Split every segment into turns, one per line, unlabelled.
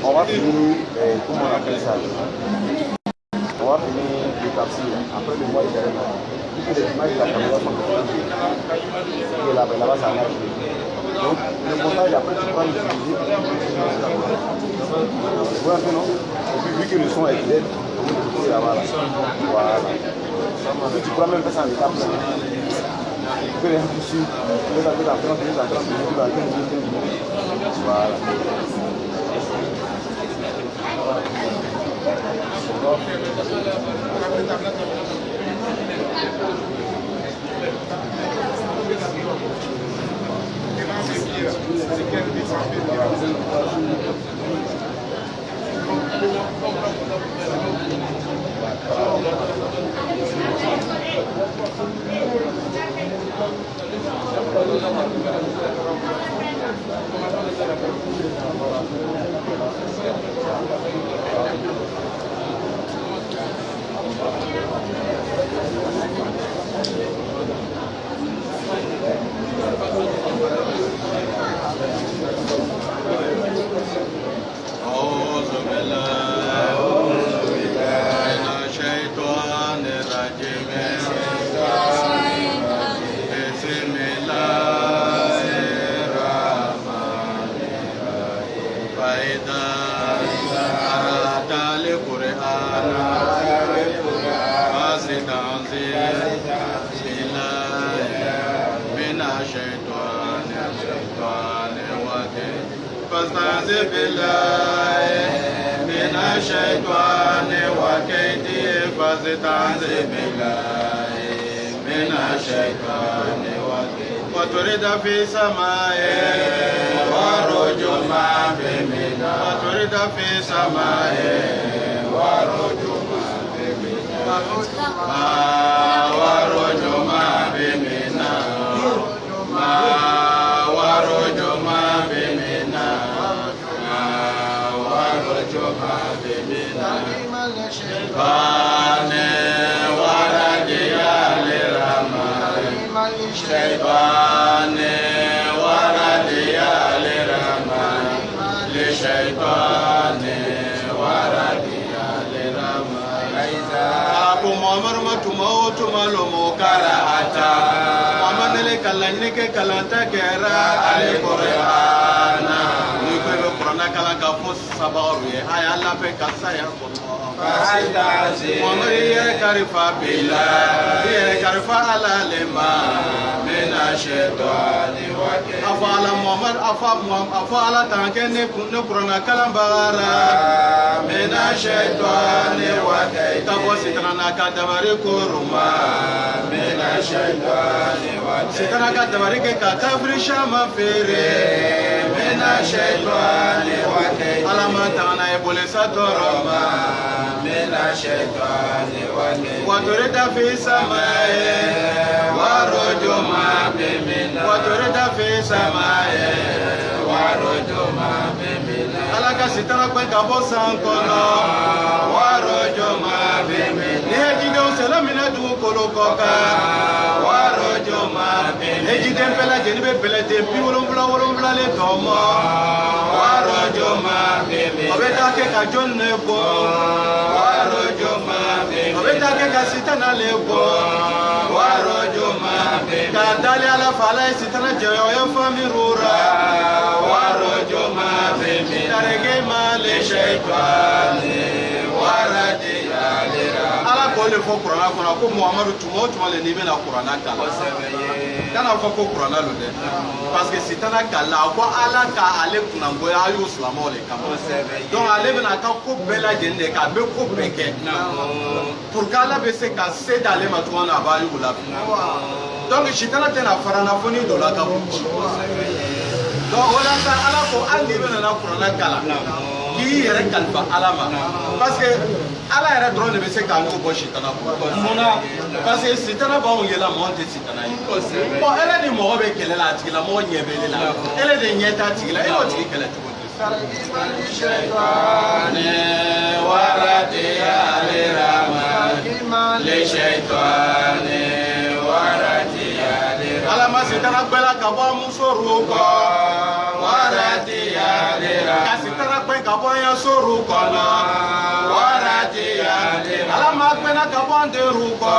On va finir, comment on appelle ça? On va finir le capsule. Après le mois de terrain, vu que les images de la caméra sont et là-bas ça marche. Donc le montage après tu vas l'utiliser. Vous voyez un peu, non? Et puis vu que le son est clair, on peut le là-bas. Voilà. Et tu pourras même faire ça en étape. Tu peux les dessus, tu peux la 30 minutes, la 30 minutes, la 15 minutes. Voilà.
وتريد في سماء ورجما بمنا وتريد في سماء ورجما بمنا ورجما بمنا ورجما بمنا ورجما بمنا شيطان ورجيا لرحمن شيطان ورجيا لرحمن لشيطان ورجيا لرحمن أبو مامر ما تموت مالو كراهتا ومن لك لنك كلانتا كرا القرآن نقول القرآن كلا كفوس سباري هاي الله بكسا يا ومري كرفا بلا كرفا على لما من الشيطان أفعل محمد أفعل تانكني نقرنا كلام بغارا من الشيطان وكيد تبوسيتنا كدبري كورما من الشيطان وكيد سيتنا كدبري ككفر شام فيري من الشيطان وكيد على ما تانا يبولي ساتورما من الشيطان وكيد وتريد في سماء ورجما بمنا وتريد في سماء ورجما بمنا على كسيتنا كوين كابوسان كونا ورجما بمنا نهجي دو سلامنا دو كولوكوكا ورجما بمنا نهجي دم بلا جنب بلا دم بيولم بلا لتوما ورجما بمنا أبدا كجون نبو ورجما بمنا أبدا كسيتنا لبو ورجما بمنا كدالي على فلاي سيتنا جيو يفهمي رورا ورجما بمنا ترجي مال الشيطان ورجيا لرا على le fɔ kuranna kɔnɔ ko Muhamadu tuma o tuma le n'i bɛna kuranna kalan kana fɔ ko kuranna lo dɛ parce que sitana kala ko Ala ka ale kunnangoya a y'o silamɛw le kama donc ale bɛna a ka ko bɛɛ lajɛlen de kɛ a bɛ ko bɛɛ kɛ pour que Ala bɛ se ka se d'ale ma cogo min na a b'a y'o la donc sitana tɛna fara nafolo dɔ la ka bɔ donc o la sa Ala ko hali n'i bɛna kuranna kalan k'i yɛrɛ kalifa Ala ma parce que Ala yɛrɛ dɔrɔn de bɛ se k'an ko bɔ sitana kɔnɔ munna parce que sitana b'anw yɛlɛ mɔgɔ tɛ sitana ye bon ele ni mɔgɔ bɛ kɛlɛ la a tigi la mɔgɔ ɲɛ bɛ ele la ele de ɲɛ t'a tigi la e y'o tigi kɛlɛ cogo di Ala ma sitana gbɛla ka bɔ musow kɔ ka sitana gbɛ ka bɔ yan sow kɔnɔ Ala ma gbɛna ka bɔ an teriw kɔ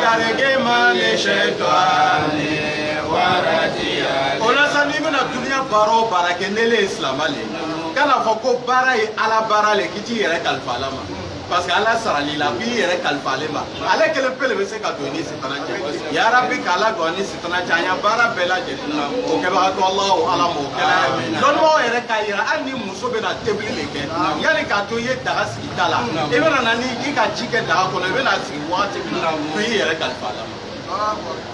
tarege ma le shaitani o la sa n'i bɛna duniya baara o baara kɛ ne le ye silamɛ le kana fɔ ko baara ye Ala baara le k'i t'i yɛrɛ kalifa Ala ma parce que Ala sarali la k'i yɛrɛ kalifa ale ma ale kelen pe le bɛ se ka don ni sitana cɛ ya Rabbi k'Ala don ni sitana cɛ an ya baara bɛɛ lajɛlen na o kɛbagatɔ Alahu Ala m'o kɛnɛ dɔnnibagaw yɛrɛ k'a yira hali ni muso bɛna tobili de kɛ yanni k'a to i ye daga sigi ta la i bɛna na ni i ka ji kɛ daga kɔnɔ i bɛna sigi wagati min na k'i yɛrɛ kalifa Ala ma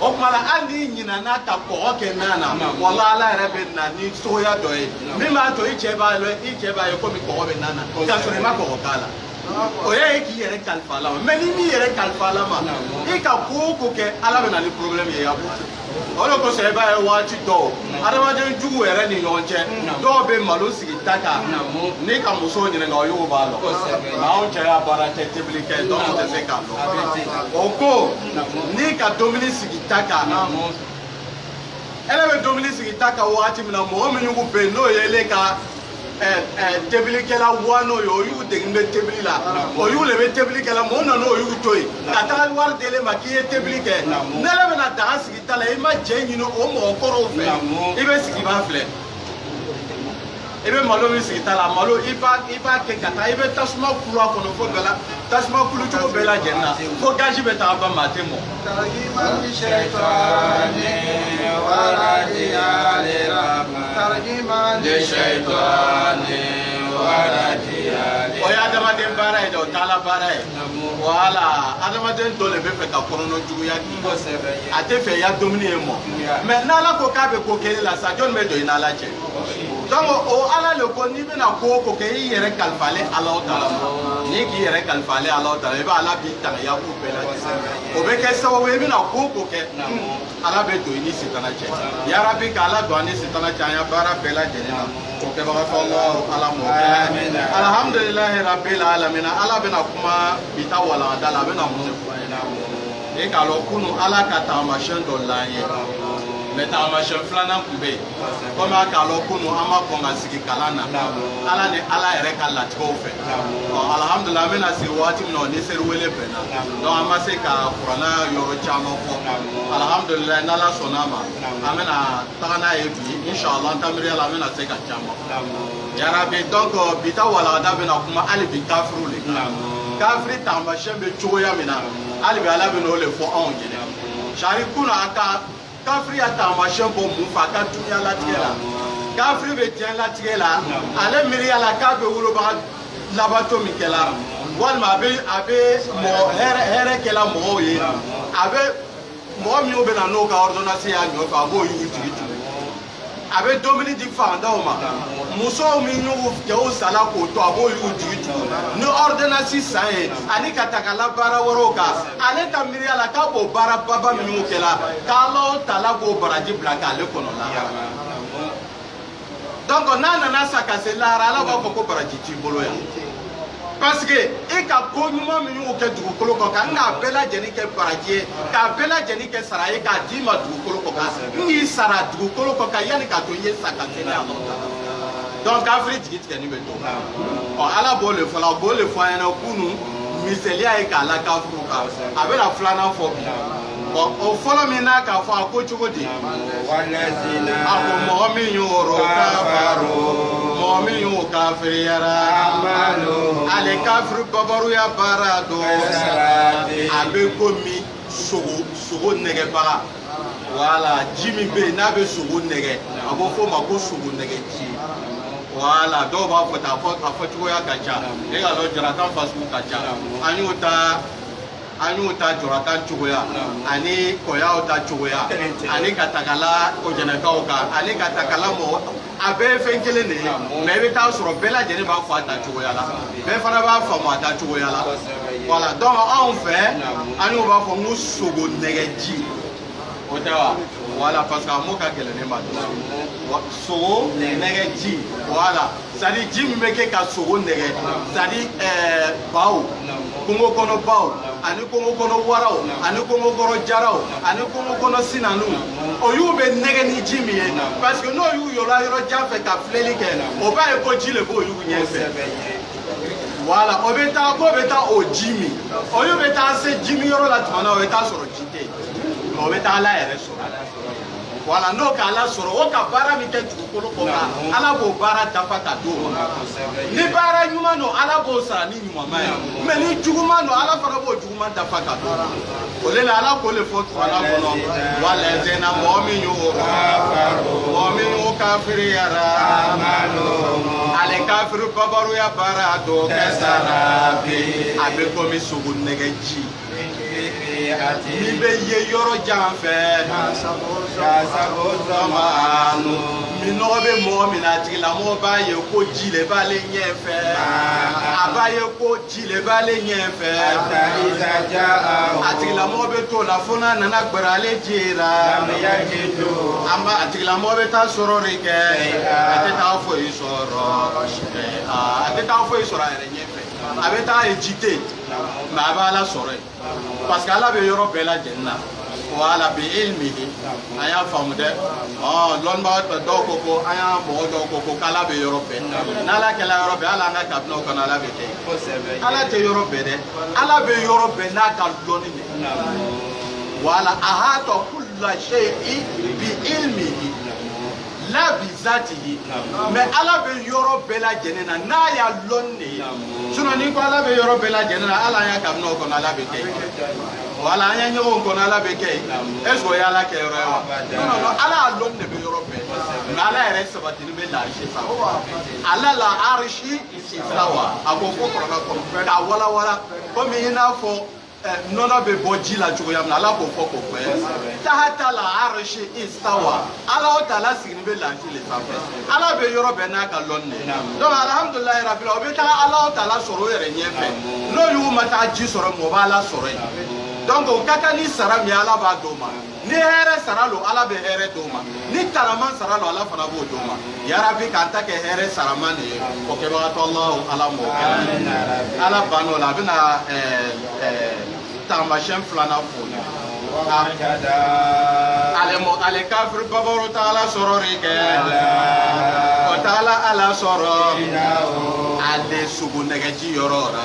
o tuma la hali n'i ɲinana ka kɔgɔ kɛ nan na wala Ala yɛrɛ bɛ na ni sogoya dɔ ye min b'a to i cɛ b'a ye komi kɔgɔ bɛ nan na k'a sɔrɔ i ma kɔgɔ k'a la o ye k'i yɛrɛ kalifa Ala ma mais ni m'i yɛrɛ kalifa Ala ma i ka ko o ko kɛ Ala bɛ na ni problème ye o de kosɔn i b'a ye waati dɔw adamaden jugu yɛrɛ ni ɲɔgɔn cɛ dɔw bɛ malo sigi ta kan n'i ka muso ɲininka o y'o b'a dɔn nka anw cɛ y'a baara kɛ tobili kɛ donc tɛ se k'a dɔn o ko n'i ka dumuni sigi ta kan ele bɛ dumuni sigi ta kan waati min na mɔgɔ minnu bɛ yen n'o ye ele ka tebilikɛla wa n'o ye o y'u dege bɛ tebili la o y'u le bɛ tebilikɛla mɔgɔ nana o y'u to yen ka taga wari d'ele ma k'i ye tebili kɛ n'ele bɛna daga sigi ta la i ma cɛ ɲini o mɔgɔ kɔrɔw fɛ i bɛ sigi b'a filɛ i bɛ malo min sigi ta la malo i b'a kɛ ka taa i bɛ tasuma kuru a kɔnɔ fo bɛɛ la tasuma kuru cogo bɛɛ lajɛlen na fo gazi bɛ taga ban maa tɛ mɔ. o ye adamaden baara ye dɛ o t'Ala baara ye wala adamaden dɔ le bɛ fɛ ka kɔnɔnɔ juguya k'i a tɛ fɛ i ya dumuni ye mɔ mais n'Ala ko k'a bɛ ko kɛ e la sa jɔn bɛ don i n'Ala cɛ donc o Ala le ko n'i bɛna ko o ko kɛ i yɛrɛ kalifalen Alahu Taala ma n'i k'i yɛrɛ kalifalen Alahu Taala i bɛ Ala b'i tanga ya ko bɛɛ lajɛlen o bɛ kɛ sababu ye i bɛna ko o ko kɛ Ala bɛ don i ni sitana cɛ ya Rabbi k'Ala don an ni sitana cɛ an ya baara bɛɛ lajɛlen na o kɛbagatɔ Ala m'o kɛ alhamdulilahi rabbil alamin Ala bɛna kuma bi ta walanda la a bɛna mun de fɔ an ye e k'a dɔn kunun Ala ka taamasiyɛn dɔ la an ye mais taamasiyɛn filanan tun bɛ yen komi a k'a dɔn kunun an ma kɔn ka sigi kalan na Ala ni Ala yɛrɛ ka latigɛw fɛ alhamdulilah an bɛna sigi waati min na ni seliwele bɛnna donc an ma se ka kuranna yɔrɔ caman fɔ alhamdulilah n'Ala sɔnna a ma an bɛna taga n'a ye bi inshallah an tamiriya la an bɛna se ka caman ya Rabbi donc bi ta walanda bɛna kuma hali bi kafiriw le kafiri taamasiyɛn bɛ cogoya min na hali bi Ala bɛna o le fɔ anw ɲɛna sari kunun a ka kafiri ya taamasiyɛn bɔ mun fɛ a ka duniya latigɛ la kafiri bɛ diɲɛ latigɛ la ale miiriya la k'a bɛ wolobaga labato min kɛla walima a bɛ mɔgɔ hɛrɛ kɛla mɔgɔw ye a bɛ mɔgɔ minnu bɛ na n'o ka ordonnance y'a ɲɔfɛ a b'o y'u jigi tugu a bɛ dumuni di fantanw ma musow min y'u cɛw sala k'o to a b'o y'u jigi tugu ni ordonnance san ye ani ka ta ka labaara wɛrɛw kan ale ka miiriya la k'a b'o baara baba minnu kɛla k'Alahu Taala b'o baraji bila k'ale kɔnɔ lahara donc n'a nana sa ka se lahara Ala b'a fɔ ko baraji t'i bolo yan parce que e ka ko ɲuman min y'o kɛ dugukolo kɔ kan k'a bɛɛ lajɛlen kɛ baraji ye k'a bɛɛ lajɛlen kɛ sara ye k'a d'i ma dugukolo kɔ kan n y'i sara dugukolo kɔ kan yanni k'a to n ye sa ka se ne Alahu Taala donc kafiri jigi tigɛni bɛ to Ala b'o le fɔ la b'o le fɔ an ɲɛna kunun misaliya ye k'a la kafiriw kan a bɛna filanan fɔ bi o fɔlɔ min n'a k'a fɔ a ko cogo di a ko mɔgɔ min y'o kafaru mɔgɔ min y'o kafiriyara ale kafiri babaruya baara dɔn a bɛ komi sogo nɛgɛbaga wala ji min bɛ yen n'a bɛ sogo nɛgɛ a b'o fɔ o ma ko sogo nɛgɛ ji wala dɔw b'a fɔ a fɔ cogoya ka ca e ka dɔn jarakan fasugu ka ca an y'o ta jɔrɔkan cogoya ani kɔyaw ta cogoya ani ka tagala kɔjɛnɛkaw kan ani ka tagala mɔgɔ a bɛɛ ye fɛn kelen de ye mɛ i bɛ taa sɔrɔ bɛɛ lajɛlen b'a fɔ a ta cogoya la bɛɛ fana b'a faamu a ta cogoya la wala donc anw fɛ an y'o b'a fɔ n ko sogo nɛgɛji o tɛ wa wala parce que a mot ka gɛlɛn ne ma sogo nɛgɛji wala c'est à dire ji min bɛ kɛ ka sogo nɛgɛ c'est à dire baw kungo kɔnɔ baw ani kungo kɔnɔ waraw ani kungo kɔnɔ jaraw ani kungo kɔnɔ sinanw o y'u bɛ nɛgɛ ni ji min ye parce que n'o y'u yɔrɔ yɔrɔ jan fɛ ka filɛli kɛ o b'a ye ko ji le b'o y'u ɲɛfɛ wala o bɛ taa k'o bɛ taa o ji min o y'u bɛ taa se ji min yɔrɔ la tuma na o bɛ taa sɔrɔ ji tɛ yen mɛ o bɛ taa ala yɛrɛ sɔrɔ wala n'o ka ala sɔrɔ o ka baara min kɛ dugukolo kɔnɔ ala b'o baara dafa ka d'o ma ni baara ɲuman don ala b'o sara ni ɲumanma ye mɛ ni juguman don ala fana b'o juguman dafa ka d'o ma o de la ala k'o le fɔ kuranna kɔnɔ walɛzɛna mɔgɔ min y'o kafiriyara ale kafiri babaruya baara dɔ kɛ sara a bɛ komi sogo nɛgɛji min bɛ ye yɔrɔ jan fɛ min nɔgɔ bɛ mɔgɔ min na a tigilamɔgɔ b'a ye ko ji le b'ale ɲɛfɛ a b'a ye ko ji le b'ale ɲɛfɛ a tigilamɔgɔ bɛ t'o la fo n'a nana gbɛrɛ ale ji la a tigilamɔgɔ bɛ taa sɔrɔ de kɛ a tɛ taa foyi sɔrɔ a tɛ taa foyi sɔrɔ a yɛrɛ ɲɛfɛ a bɛ taa ye ji tɛ yen mɛ a bɛ ala sɔrɔ yen parce que ala bɛ yɔrɔ bɛɛ lajɛlen na wala bi ilmihi an y'a faamu dɛ lɔnnibaga dɔw ko an y'a mɔgɔ dɔw ko k'ala bɛ yɔrɔ bɛɛ n'ala kɛla yɔrɔ bɛɛ hali an ka kabinaw kɔnɔ ala bɛ kɛ ala tɛ yɔrɔ bɛɛ dɛ ala bɛ yɔrɔ bɛɛ n'a ka dɔnni de wala ahata kulla shay'in bi ilmihi la bi zatihi mɛ ala bɛ yɔrɔ bɛɛ lajɛlen na n'a y'a lɔnni de ye sinon ni ko ala bɛ yɔrɔ bɛɛ lajɛlen na hali an y'a kabinaw kɔnɔ ala bɛ kɛ wala an ye ɲɔgɔn kɔnɔ ala bɛ kɛ est ce que o ye ala kɛ yɔrɔ ye wa non non ala y'a lɔnni de bɛ yɔrɔ bɛɛ mɛ ala yɛrɛ sabatili bɛ l'arshi sanfɛ ala la arshi istawa a ko fɔ kuranna kɔnɔ k'a walawala komi i n'a fɔ nɔnɔ bɛ bɔ ji la cogoya min na ala k'o fɔ k'o fɛ tahata la arshi istawa ala o taala sigini bɛ l'arshi le sanfɛ ala bɛ yɔrɔ bɛɛ n'a ka lɔnni de donc alhamdulilayi rabbil o bɛ taa ala o taala sɔrɔ o yɛrɛ ɲɛfɛ n'o y'u ma taa ji sɔrɔ mɔgɔ b'ala sɔrɔ yen donc o ka kan ni sara min ala b'a d'o ma ni hɛrɛ sara lo ala bɛ hɛrɛ d'o ma ni taraman sara lo ala fana b'o d'o ma yarabi k'an ta kɛ hɛrɛ saraman de ye o kɛbagatɔ ala m'o kɛ ala ban'o la a bɛna taamasiyɛn filanan fo ale kafiri babaru taala sɔrɔ de kɛ o taala ala sɔrɔ ale sogo nɛgɛji yɔrɔ la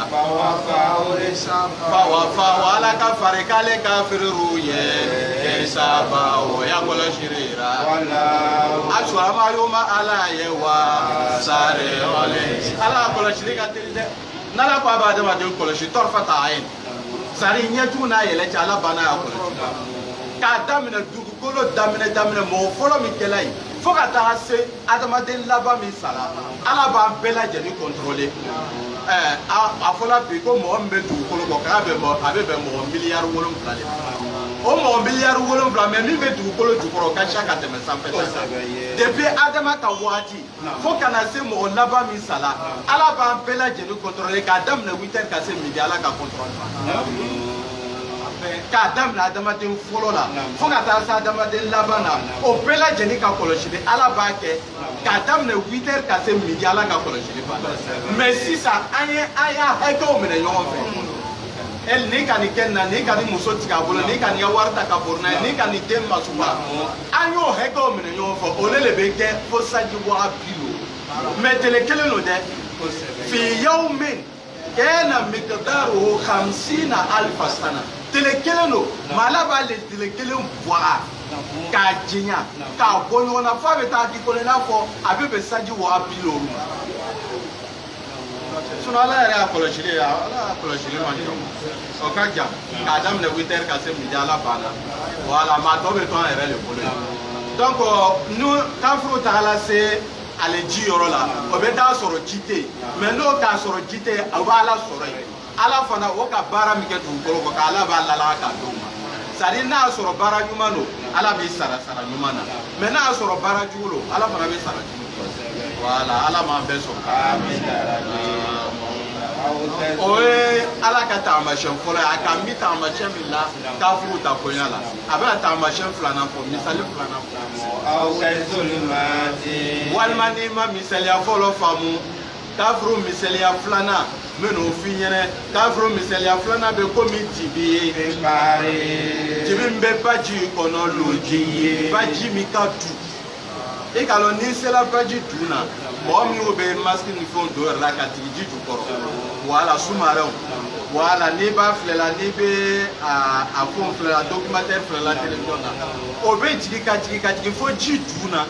fawa ala ka fari k'ale kafiriw ye saba o ya kɔlɔsili ra a sɔrɔma yoma ala ye wa sare ala kɔlɔsili ka teli dɛ n'ala ko a b'a adamaden kɔlɔsi tɔrɔfa t'a ye sari ɲɛjugu n'a yɛlɛ cɛ ala banna y'a kɔlɔsi k'a daminɛ dugukolo daminɛ mɔgɔ fɔlɔ min kɛla ye fo ka taa se adamaden laban min sara ala b'an bɛɛ lajɛlen contrôler a fɔla bi ko mɔgɔ min bɛ dugukolo kɔ k'a bɛ bɛn mɔgɔ miliyari 7 de o mɔgɔ miliyari 7 mɛ min bɛ dugukolo jukɔrɔ o ka ca ka tɛmɛ sanfɛ depuis adama ka waati fo ka na se mɔgɔ laban min sara ala b'an bɛɛ lajɛlen contrôler k'a daminɛ 8 heures ka se midi ala ka contrôle k'a daminɛ adamaden fɔlɔ la fo ka taa se adamaden laban na o bɛɛ lajɛlen ka kɔlɔsili ala b'a kɛ k'a daminɛ 8 heures ka se midi ala ka kɔlɔsili banna mɛ sisan an y'a hakɛw minɛ ɲɔgɔn fɛ n'i ka nin kɛ nin na n'i ka nin muso tigɛ a bolo n'i ka nin ka wari ta ka boli n'a ye n'i ka nin den masuba an y'o hakɛw minɛ ɲɔgɔn fɛ o de bɛ kɛ fo sanji 50 mɛ tele kelen don dɛ fi yawmin kana miqdaruhu 50 alfa sana tele kelen don maa ala b'a le tele kelen bɔra k'a jɛnya k'a bɔ ɲɔgɔn na f'a bɛ taa k'i kɔnɔ i n'a fɔ a bɛ bɛn sanji 50 olu ma sinon ala yɛrɛ y'a kɔlɔsili ma jɔ o ka jan k'a daminɛ 8 heures ka se midi ala banna voilà maa tɔ bɛ to an yɛrɛ de bolo yen donc ni kafiriw tagala se ale ji yɔrɔ la o bɛ taa sɔrɔ ji tɛ yen mais n'o t'a sɔrɔ ji tɛ yen a bɛ ala sɔrɔ yen ala fana o ka baara min kɛ dugukolo kɔ k'ala b'a lalaga k'a d'o ma c'est à dire n'a y'a sɔrɔ baara ɲuman don ala b'i sara ɲuman na mais n'a y'a sɔrɔ baara jugu don ala fana bɛ sara jugu voilà ala m'an bɛɛ sɔrɔ o ye ala ka taamasiyɛn fɔlɔ ye a ka mi taamasiyɛn min la kafiriw ta koɲa la a bɛna taamasiyɛn filanan fɔ misali filanan fɔ walima n'i ma misaliya fɔlɔ faamu kafiriw misaliya filanan n bɛ n'o f'i ɲɛna kafiriw misaliya filanan bɛ komi dibi ye dibi min bɛ baji kɔnɔ loji ye baji min ka du e k'a dɔn n'i sera baji dun na mɔgɔ minnu bɛ masiki ni fɛnw don yɛrɛ la ka tigi ji jukɔrɔ wala sumarɛw wala n'i b'a filɛla n'i bɛ a fɛnw filɛla documentaire filɛla télévision na o bɛ jigin ka jigin fo ji dun na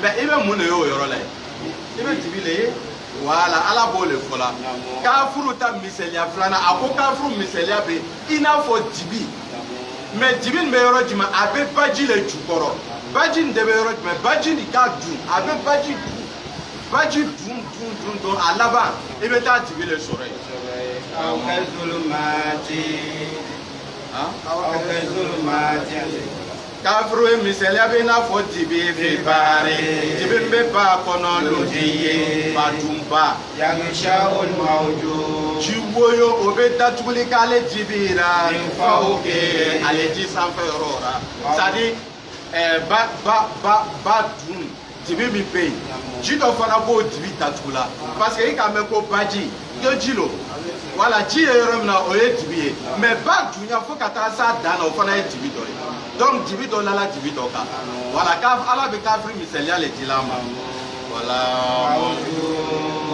mais i bɛ mun de ye o yɔrɔ la yen i bɛ dibi le ye wala ala b'o le fɔ la kafiriw ta misaliya filanan a ko kafiriw misaliya bɛ i n'a fɔ dibi mais dibi nin bɛ yɔrɔ jumɛn a bɛ baji le jukɔrɔ baji nin de bɛ yɔrɔ jumɛn baji nin ka dun a bɛ baji dun a laban i bɛ taa dibi le sɔrɔ yen kafiriw ye misaliya bɛ i n'a fɔ dibi fɛ baare dibi min bɛ ba kɔnɔ lodi ye badunba ji woyo o bɛ datuguli k'ale dibi ra faw kɛ ale ji sanfɛ yɔrɔ la c'est à dire ba dun dibi min bɛ yen ji dɔ fana b'o dibi datugu la parce que i k'a mɛn ko baji ko ji lo wala ji ye yɔrɔ min na o ye dibi ye mais ba dunya fo ka taa s'a dan na o fana ye dibi dɔ ye donc dibi dɔ lala dibi dɔ kan wala ala bɛ kafiri misaliya le di la ma wala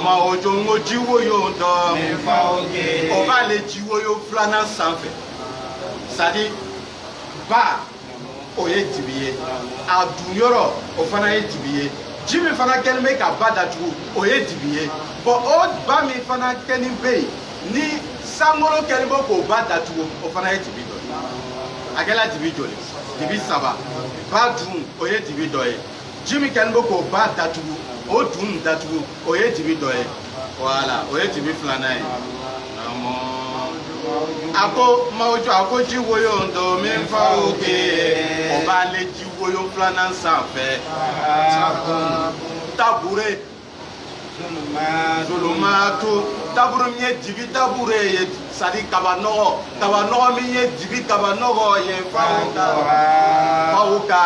ma o jo n ko ji woyo dɔ o b'ale ji woyo filanan sanfɛ c'est à dire ba o ye dibi ye a dun yɔrɔ o fana ye dibi ye ji min fana kɛlen bɛ ka ba datugu o ye dibi ye bon o ba min fana kɛlen bɛ yen ni sankolo kɛlen bɛ k'o ba datugu o fana ye dibi dɔ ye a kɛla dibi joli dibi 3 ba dun o ye dibi dɔ ye ji min kɛlen bɛ k'o ba datugu o dun datugu o ye dibi dɔ ye voilà o ye dibi filanan ye a ko mawuju a ko ji woyo ndo min fa o kɛ o b'ale ji woyo filanan sanfɛ tabure zulumatu tabure min ye dibi tabure ye c'est à dire kabanɔgɔ min ye dibi kabanɔgɔ ye faw ka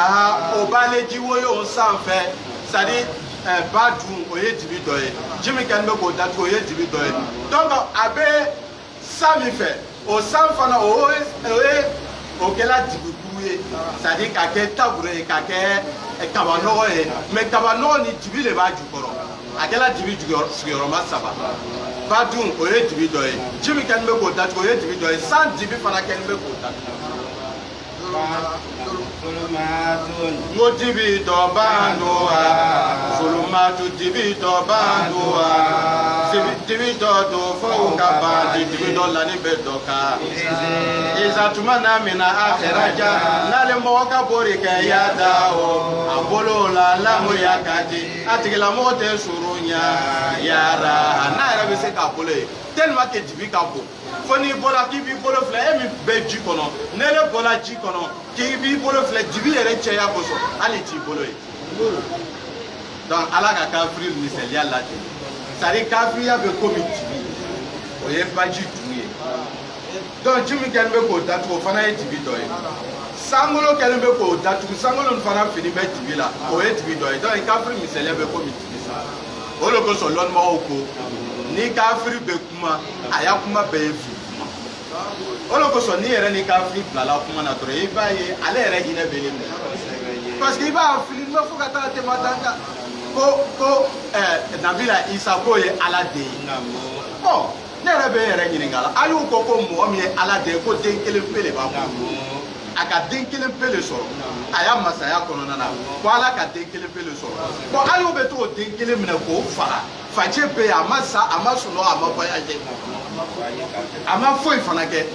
o b'ale ji woyo sanfɛ c'est à dire ba dun o ye dibi dɔ ye ji min kɛlen bɛ k'o datugu o ye dibi dɔ ye donc a bɛ san min fɛ o san fana o kɛla dibikuru ye c'est à dire ka kɛ tabure ye ka kɛ kabanɔgɔ ye mais kabanɔgɔ ni dibi de b'a jukɔrɔ a kɛla dibi sigiyɔrɔma 3 ba dun o ye dibi dɔ ye ji min kɛlen bɛ k'o datugu o ye dibi dɔ ye san dibi fana kɛlen bɛ k'o datugu n ko dibi dɔ b'an do wa solomatu dibi dɔ b'an do wa dibi dɔ do fo ka ban dibi dɔ lani bɛ dɔ kan izatuma na mina a kɛra ja n'ale mɔgɔ ka bori kɛ ya da o a bolo la lamuya ka di a tigilamɔgɔ tɛ suru ɲa yara n'a yɛrɛ bɛ se k'a bolo ye tellement que dibi ka bon fo n'i bɔra k'i b'i bolo filɛ e min bɛ ji kɔnɔ n'ele bɔra ji kɔnɔ k'i b'i bolo filɛ dibi yɛrɛ cɛya kosɔn hali t'i bolo ye donc ala ka kafiri misaliya lajɛ c'est à dire kafiriya bɛ komi dibi o ye baji dun ye donc ji min kɛlen bɛ k'o datugu o fana ye dibi dɔ ye sankolo kɛlen bɛ k'o datugu sankolo nin fana fini bɛ dibi la o ye dibi dɔ ye donc kafiri misaliya bɛ komi dibi sa o de kosɔn lɔnnimɔgɔw ko ni kafiri bɛ kuma a y'a kuma bɛɛ ye fili kuma o de kosɔn ni yɛrɛ ni kafiri bilala kuma na dɔrɔn i b'a ye ale yɛrɛ hinɛ bɛ ne minɛ parce que i b'a fili n'o fo ka taa tɛmɛ tan kan ko nabila isa k'o ye ala den ye bon ne yɛrɛ bɛ yɛrɛ ɲininka la a y'u ko ko mɔgɔ min ye ala de ye ko den kelen pe de b'a bolo a ka den kelen pe de sɔrɔ a y'a masaya kɔnɔna na ko ala ka den kelen pe de sɔrɔ bon a y'u bɛ to o den kelen minɛ k'o faga facɛ bɛ yen a ma sa a ma sunɔgɔ a ma voyage a ma foyi fana kɛ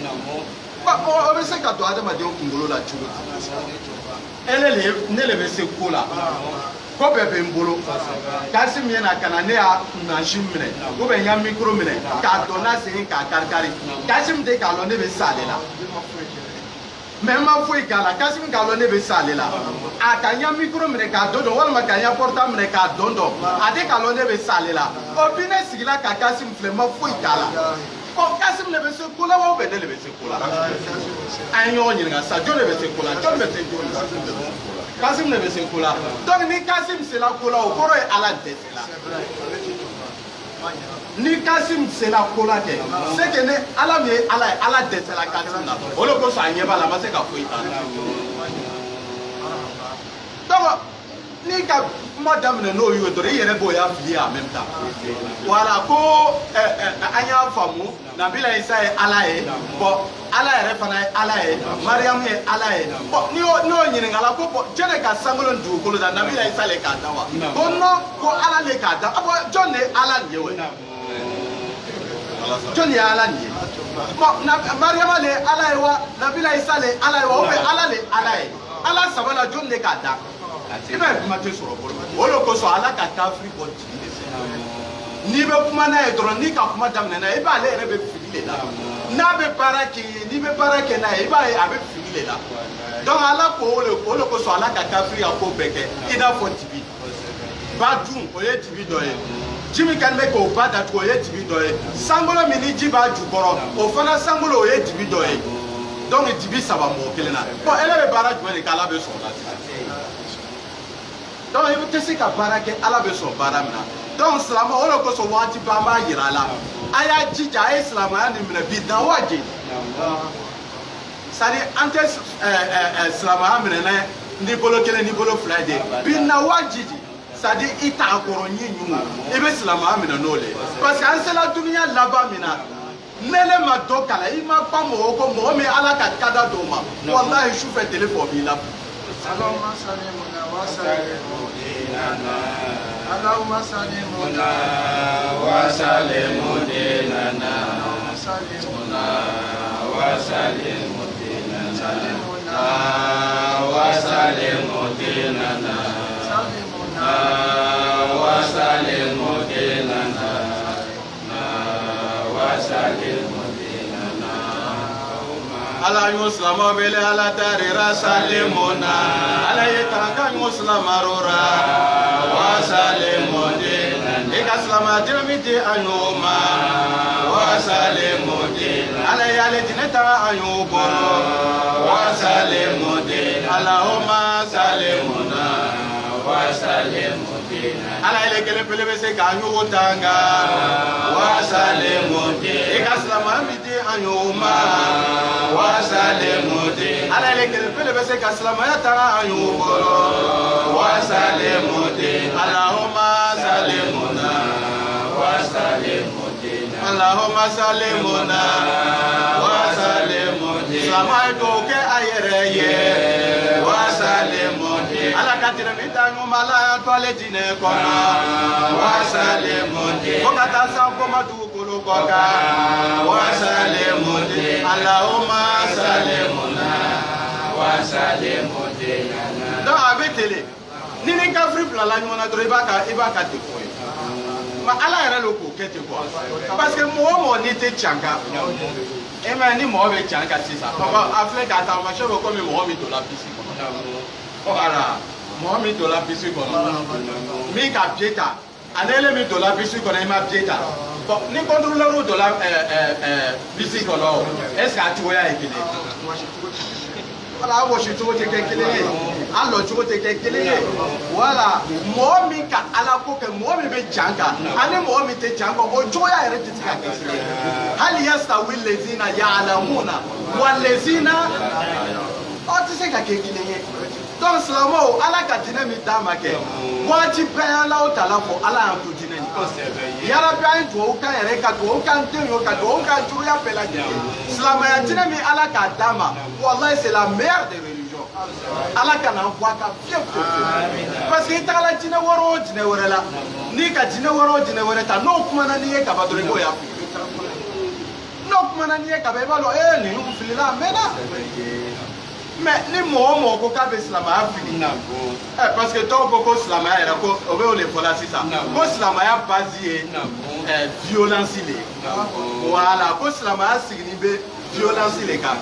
o bɛ se ka don adamadenw kunkolo la cogo di ne le bɛ se ko la ko bɛɛ bɛ n bolo kasi min na ka na ne y'a mansin minɛ ou bien n y'a micro minɛ k'a dɔn n'a segin k'a kari-kari kasi min tɛ k'a lɔn ne bɛ sa ale la mais n ma foyi k'a la kasi min k'a lɔn ne bɛ sa ale la a ka n y'a micro minɛ k'a dɔn walima ka n y'a portable minɛ k'a dɔn a tɛ k'a lɔn ne bɛ sa ale la o bi ne sigila ka kasi min filɛ n ma foyi k'a la Kasim ne bɛ se ko la wa ou bien ne le bɛ se ko la an ye ɲɔgɔn ɲininka sa jɔn de bɛ se ko la jɔn bɛ se jɔn la Kasim ne bɛ se ko la donc ni Kasim sera ko la o kɔrɔ ye ala dɛsɛ la ni Kasim sera ko la kɛ c'est que ne ala min ye ala ye ala dɛsɛ la Kasim na o de kosɔn a ɲɛ b'a la a ma se ka foyi k'a la donc ni ka kuma daminɛ n'o y'o dɔrɔn i yɛrɛ b'o y'a fili en même temps voilà ko an y'a faamu Nabila Isa ye ala ye bon ala yɛrɛ fana ye ala ye Mariam ye ala ye bon n'o ɲininka la ko bon jɔn de ka sankolo ni dugukolo da Nabila Isa le k'a da wa ko non ko ala le k'a da bon jɔn de ye ala nin ye o jɔn de ye ala nin ye bon Mariam le ye ala ye wa Nabila Isa le ye ala ye wa ou bien ala le ye ala ye ala saba la jɔn de k'a da i bɛ kuma tɛ sɔrɔ bolo o de kosɔn ala ka kafiri bɔ jigi de fɛ n'i bɛ kuma n'a ye dɔrɔn n'i ka kuma daminɛ n'a ye i b'ale yɛrɛ bɛ fili de la n'a bɛ baara kɛ n'i bɛ baara kɛ n'a ye i b'a ye a bɛ fili de la donc ala ko o de kosɔn ala ka kafiri a ko bɛɛ kɛ i n'a fɔ dibi ba dun o ye dibi dɔ ye ji min ka di bɛ k'o ba datugu o ye dibi dɔ ye sankolo min ni ji b'a jukɔrɔ o fana sankolo o ye dibi dɔ ye donc dibi saba mɔgɔ kelen na bon ele bɛ baara jumɛn de kɛ ala bɛ sɔn o la sisan donc i tɛ se ka baara kɛ ala bɛ sɔn baara min na donc silamɛ o de kosɔn waati bɛɛ an b'a yira a la a y'a jija a ye silamɛya nin minɛ bi dan waati c'est à dire an tɛ silamɛya minɛ ni bolo kelen ni bolo fila ye de bi na waati c'est à dire i t'a kɔrɔ ɲi ɲugu i bɛ silamɛya minɛ n'o le parce que an sera duniya laban min na ne le ma dɔ kalan i ma pan mɔgɔ ko mɔgɔ min ala ka kada dɔw ma walahi sufɛ tele fɔ b'i la
اللهم سلمنا
وسلم ديننا سلمنا وسلم ديننا وسلم ديننا سلمنا وسلم ديننا وسلم ديننا على يسلم بل على تاريرا سلمنا على يتانك يسلم رورا وسلم ديننا إكسلم دينمتي أنوما وسلم ديننا على يالتنا أنوبرو وسلم ديننا اللهم سلمنا وسلم ديننا على يلكل بلبسك أنوتانغا وسلم ديننا إكسلم دينمتي أنوما وسلم ديننا على يلكل بلبسك أسلم يتنا أنوبرو وسلم ديننا اللهم سلمنا وسلم ديننا اللهم سلمنا وسلم ديننا سلامك أيريه وسلم ديننا على كتير ميتانو مالا تواليتنا كنا وسلم ديننا فكتا سامكما توكلو كوكا وسلم ديننا اللهم سلمنا وسلم ديننا دو أبيتلي nini kafiri bilala ɲɔgɔn na dɔrɔn i b'a ka defo ye ma ala yɛrɛ le k'o kɛ ten quoi parce que mɔgɔ o mɔgɔ n'i tɛ canka e m'a ye ni mɔgɔ bɛ canka sisan a filɛ k'a ta ma se bɛ komi mɔgɔ min donna bisi kɔnɔ voilà mɔgɔ min donna bisi kɔnɔ min ka pied ta ani ele min donna bisi kɔnɔ i ma pied ta bon ni contrôleur donna bisi kɔnɔ est ce que a cogoya ye kelen ye voilà a wɔsi cogo tɛ kɛ kelen ye a lɔ cogo tɛ kɛ kelen ye voilà mɔgɔ min ka ala ko kɛ mɔgɔ min bɛ jan kan ani mɔgɔ min tɛ jan kan o cogoya yɛrɛ tɛ se ka kɛ kelen ye hali yastawi lezina ya'lamuna wa lezina aw tɛ se ka kɛ kelen ye donc silamɛw ala ka diinɛ min d'a ma kɛ waati bɛɛ ala o tala fɔ ala y'an to diinɛ nin yarabi an duwawu kan yɛrɛ ka duwawu kan denw ye ka duwawu kan cogoya bɛɛ lajɛlen silamɛya diinɛ min ala k'a d'a ma wallahi c'est la meilleure des religions ala kana an bɔ a kan fiyewu fiyewu parce que i tagala diinɛ wɛrɛ o diinɛ wɛrɛ la n'i ka diinɛ wɛrɛ o diinɛ wɛrɛ ta n'o kumana n'i ye kaba dɔrɔn i b'o y'a fili n'o kumana n'i ye kaba i b'a dɔn nin y'u filila a mɛnna mais ni mɔgɔ o mɔgɔ ko k'a bɛ silamɛya fili parce que dɔw ko ko silamɛya yɛrɛ ko o bɛ o de fɔ la sisan ko silamɛya base ye violence de ye voilà ko silamɛya sigini bɛ violence de kan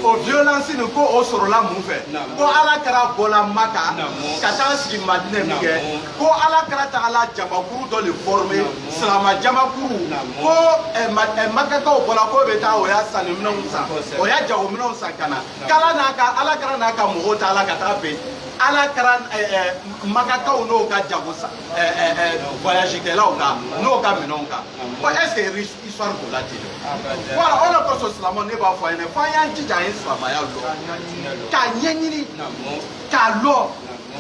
o violence nin ko o sɔrɔla mun fɛ ko ala kɛra bɔla maka ka taa sigi madinɛ min kɛ ko ala kɛra tagala jamakuru dɔ de former silama jamakuru ko makakaw bɔla ko bɛ taa o y'a sanniminɛnw san o y'a jagominɛnw san ka na ala kɛra n'a ka mɔgɔw ta ala ka taa bɛn ala kɛra makakaw n'o ka jago voyage kɛlaw kan n'o ka minɛnw kan ko est-ce que histoire b'o la ten voilà o de kosɔn silamɛw ne b'a fɔ a ɲɛna f'an y'an jija an ye silamɛya lɔ k'a ɲɛɲini k'a lɔ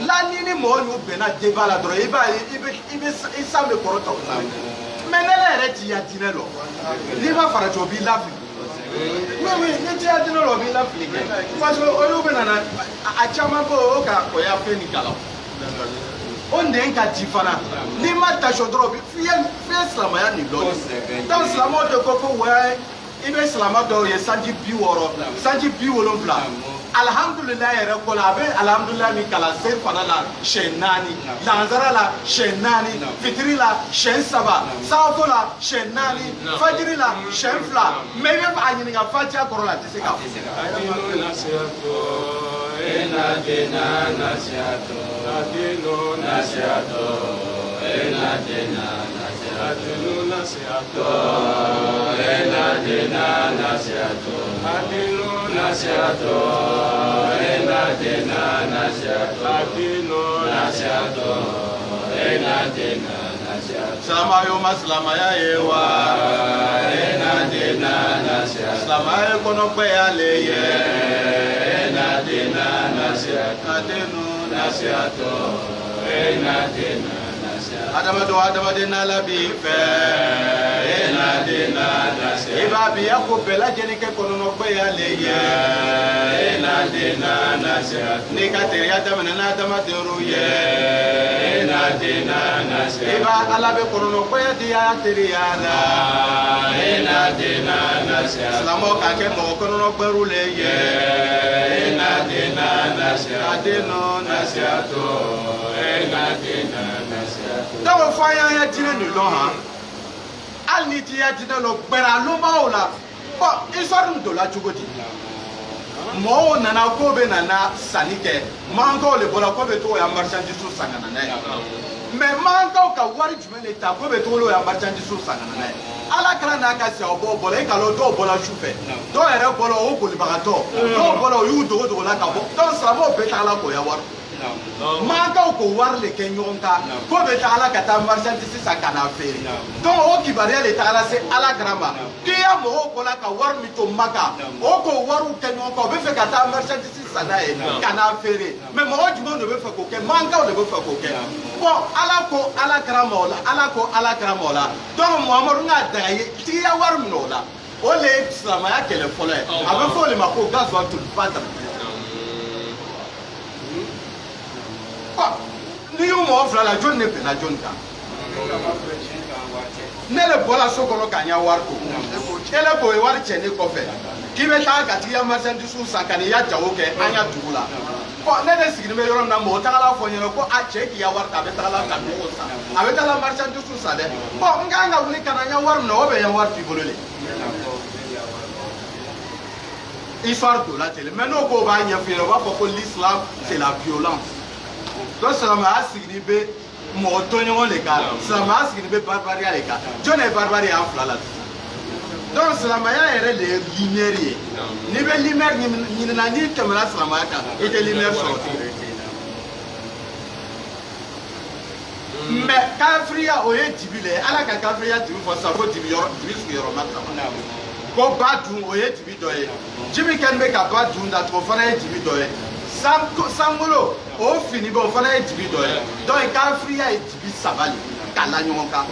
la ni ni mɔgɔ y'u bɛnna débat la dɔrɔn i b'a ye i san bɛ kɔrɔta o la mais ne yɛrɛ t'i ya diinɛ lɔ n'i ma farati o b'i lafili oui ni t'i ya diinɛ lɔ o b'i lafili kɛ parce que olu bɛ nana a caman bɛ o ka o y'a fɛn ni galaw o nɛn ka di fana n'i ma tasɔ dɔrɔn f'i ye silamɛya nin lɔ donc silamɛw de ko wɛ i bɛ silamɛ dɔw ye sanji 60 sanji 70 alhamdulilayi yɛrɛ ko la a bɛ alhamdulilayi min kalan seli fana la siyɛn 4 lansara la siyɛn 4 fitiri la siyɛn 3 safo la siyɛn 4 fajiri la siyɛn 2 mais i bɛ a ɲininka fatiha kɔrɔ la a tɛ se k'a Selama yo ma silamaya ye wa silamaya ye kɔnɔ gbɛya le ye adamaden n'ala b'i fɛ i b'a bi a ko bɛɛ lajɛlen kɛ kɔnɔ gbɛya le ye n'i ka teriya daminɛ n'adamadenw ye i b'a ala bɛ kɔnɔ gbɛya di a teriya la silamɛw ka kɛ mɔgɔ kɔnɔ gbɛru le ye donc fo an y'an ya diinɛ nin lɔn han hali ni t'i ya diinɛ lɔn gbɛra lɔnbagaw la bon histoire nin donna cogo di mɔgɔw nana ko bɛ nana sanni kɛ mankaw de bɔra ko bɛ to ya marchandise san ka na n'a ye mais mankaw ka wari jumɛn de ta ko bɛ to ya marchandise san ka na n'a ye ala kɛra n'a ka se aw bɔ bɔla e k'a lɔn dɔw bɔla su fɛ dɔw yɛrɛ bɔla o bolibagatɔ dɔw bɔla o y'u dogo la ka bɔ donc silamɛw bɛɛ tagala k'o ya wari mankaw k'o wari de kɛ ɲɔgɔn kan ko bɛ taa ala ka taa marchandise san ka na feere donc o kibaruya de tagala se ala kɛra ma k'i ya mɔgɔw bɔla ka wari min to maka o k'o wariw kɛ ɲɔgɔn kan o bɛ fɛ ka taa marchandise san n'a ye ka n'a feere mais mɔgɔ jumɛn de bɛ fɛ k'o kɛ mankaw de bɛ fɛ k'o kɛ bon ala ko ala kɛra ma o la ala ko ala kɛra ma o la donc muhamadu n'a daga ye tigiya wari minɛ o la o de ye silamɛya kɛlɛ fɔlɔ ye a bɛ fɔ o de ma ko gazuwatul badr n'i y'u mɔgɔ fila la jɔnni de bɛnna jɔnni kan ne de bɔra so kɔnɔ k'a ɲɛ wari to ele k'o ye wari cɛ ne kɔfɛ k'i bɛ taa ka t'i ya marchandise san ka n'i ya jago kɛ an ya dugu la bon ne de sigilen bɛ yɔrɔ min na mɔgɔ tagala fɔ n ɲɛna ko a cɛ k'i ya wari ta a bɛ tagala ka nɔgɔ san a bɛ tagala marchandise san dɛ bon n kan ka wuli ka na n ya wari minɛ o bɛ n ya wari t'i bolo de histoire donna ten mais n'o ko b'a ɲɛfɔ ɲɛna o b'a fɔ ko l'islam c'est la violence donc silamɛya sigini bɛ mɔgɔ tɔɲɔgɔn de kan silamɛya sigini bɛ baribariya de kan jɔn de ye baribari an fila la donc silamɛya yɛrɛ de ye lumière ye n'i bɛ lumière ɲinina n'i tɛmɛna silamɛya kan i tɛ lumière sɔrɔ mais kafiriya o ye dibi le ye ala ka kafiriya dibi fɔ sisan ko dibi sigiyɔrɔma saba ko ba dun o ye dibi dɔ ye dibi kɛlen bɛ ka ba dun datugu o fana ye dibi dɔ ye sankolo o fini bɛ o fana ye dibi dɔ ye donc kafiriya ye dibi saba le kala ɲɔgɔn kan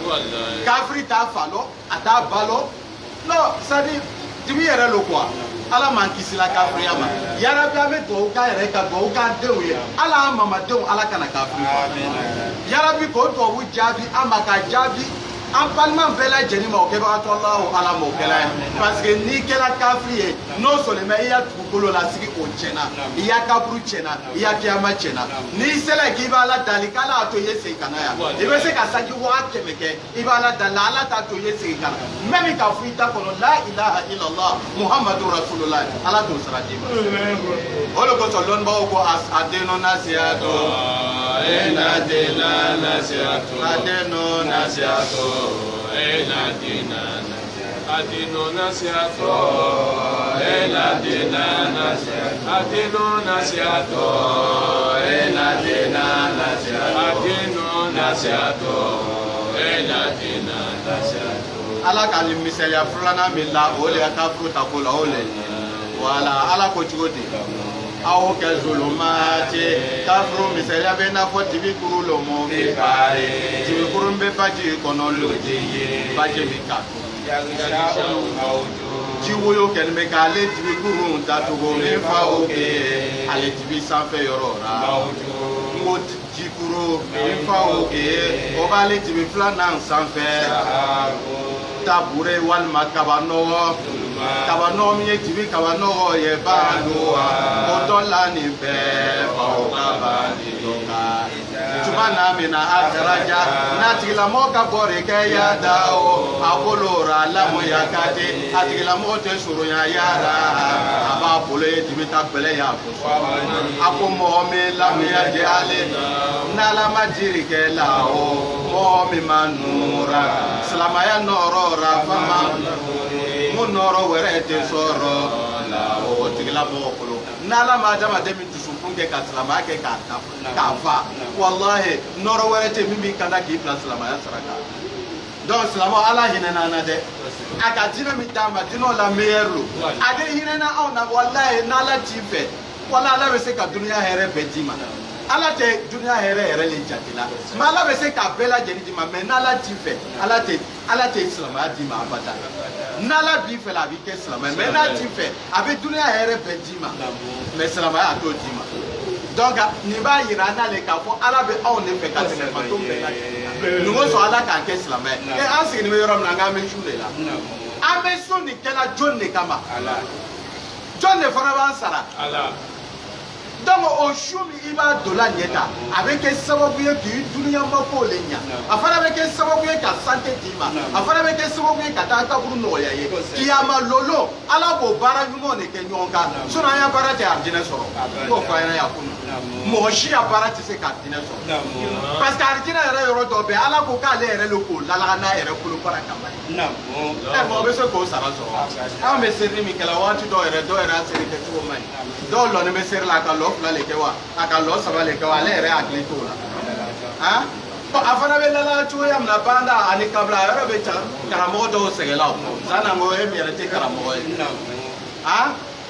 kafiri t'a fa lɔ a t'a ba lɔ non c'est à dire dibi yɛrɛ lo quoi ala m'an kisi la kafiriya ma yarabi an bɛ dugawu k'a yɛrɛ ka dugawu k'an denw ye ala an mamadenw ala kana kafiri yarabi k'o dugawu jaabi an ma k'a jaabi an balima bɛɛ lajɛlen ma o kɛbagatɔ ala m'o kɛla ye parce que n'i kɛra kafiri ye n'o sɔnnen bɛ i y'a dugukolo lasigi o tiɲɛna i y'a kaburu tiɲɛna i y'a kiyama tiɲɛna n'i sera k'i b'a la dali k'ala y'a to i ye segin ka na yan i bɛ se ka sanji 100 kɛ i b'a la dali ala t'a to i ye segin ka na même k'a fɔ i ta kɔnɔ la ilaha illallah muhammadu rasulullah ala t'o sara d'i ma o de kosɔn dɔnnibagaw ko a denno nasiyato adeno nasiyato
Adino nasiato, eladina nasiato, adino nasiato, eladina nasiato, adino nasiato, eladina nasiato.
Ala ka ni misaliya filanan min la o de ka kafuru ta ko la o le wala ala ko cogo di aw kɛ zulumati kafuru misaliya bɛ n'a fɔ tibikuru lomo bɛ pare tibikuru bɛ baji kɔnɔ loji ye baji bɛ ka ji woyo kɛlen bɛ k'ale tibikuru datugu min fa o kɛ ale tibi sanfɛ yɔrɔ la n ko jikuru min fa o kɛ o b'ale tibi filanan sanfɛ tabure walima kabanɔgɔ kabanɔgɔ min ye tibi kabanɔgɔ ye baalo wa o tɔ la nin bɛɛ faw ka bani dɔ kan tuma n'a mina a daraja n'a tigilamɔgɔ ka bɔrɛ kɛ yada o a bolora lamuya ka di a tigilamɔgɔ tɛ surunya yara a b'a bolo ye tibi ta bɛlɛ y'a gosi a ko mɔgɔ min lamuya di ale n'ala ma jiri kɛ la o mɔgɔ min ma nura silamaya nɔrɔ fama mun nɔrɔ wɛrɛ tɛ sɔrɔ la o tigilamɔgɔ bolo n'ala ma adamaden min dusukun kɛ ka silamaya kɛ k'a fa walahi nɔrɔ wɛrɛ tɛ min b'i kana k'i bila silamaya sira kan donc silamɛw ala hinɛna na dɛ a ka diinɛ min d'a ma diinɛw la meilleur lo a de hinɛna anw na walahi n'ala t'i fɛ wala ala bɛ se ka duniya hɛrɛ bɛɛ d'i ma ala tɛ duniya hɛrɛ yɛrɛ le jate la mais ala bɛ se k'a bɛɛ lajɛlen d'i ma mais n'ala t'i fɛ ala tɛ silamɛya d'i ma abada n'ala b'i fɛ la a b'i kɛ silamɛ mais n'a t'i fɛ a bɛ duniya hɛrɛ bɛɛ d'i ma mais silamɛya a t'o d'i ma donc nin b'a yira an na le k'a fɔ ala bɛ anw de fɛ ka tɛmɛ bato bɛɛ lajɛlen nin ko sɔn ala k'an kɛ silamɛ an sigilen bɛ yɔrɔ min na k'an bɛ su de la an bɛ su nin kɛla jɔn de kama jɔn de fana b'an sara donc o su min i b'a dola ɲɛ ta a bɛ kɛ sababu ye k'i duniya mako le ɲa a fana bɛ kɛ sababu ye ka santé d'i ma a fana bɛ kɛ sababu ye ka taa kaburu nɔgɔya ye kiyama lolo ala b'o baara ɲumanw de kɛ ɲɔgɔn kan sinon an ya baara tɛ arijinɛ sɔrɔ n b'o fɔ a ɲɛna yan kunun mɔgɔ si ya baara tɛ se ka arijinɛ sɔrɔ parce que arijinɛ yɛrɛ yɔrɔ dɔ bɛ ala ko k'ale yɛrɛ le k'o lalaga n'a yɛrɛ kolo fara kama ye mɔgɔ bɛ se k'o sara sɔrɔ an bɛ seri min kɛla waati dɔw yɛrɛ a seri kɛcogo man ɲi dɔw lɔni bɛ seri la a ka lɔ 2 le kɛ wa a ka lɔ 3 le kɛ wa ale yɛrɛ hakili t'o la bon a fana bɛ lala cogoya min na banda ani kabila a yɔrɔ bɛ ca karamɔgɔ dɔw sɛgɛnla o sanna ko e min yɛrɛ tɛ karamɔgɔ ye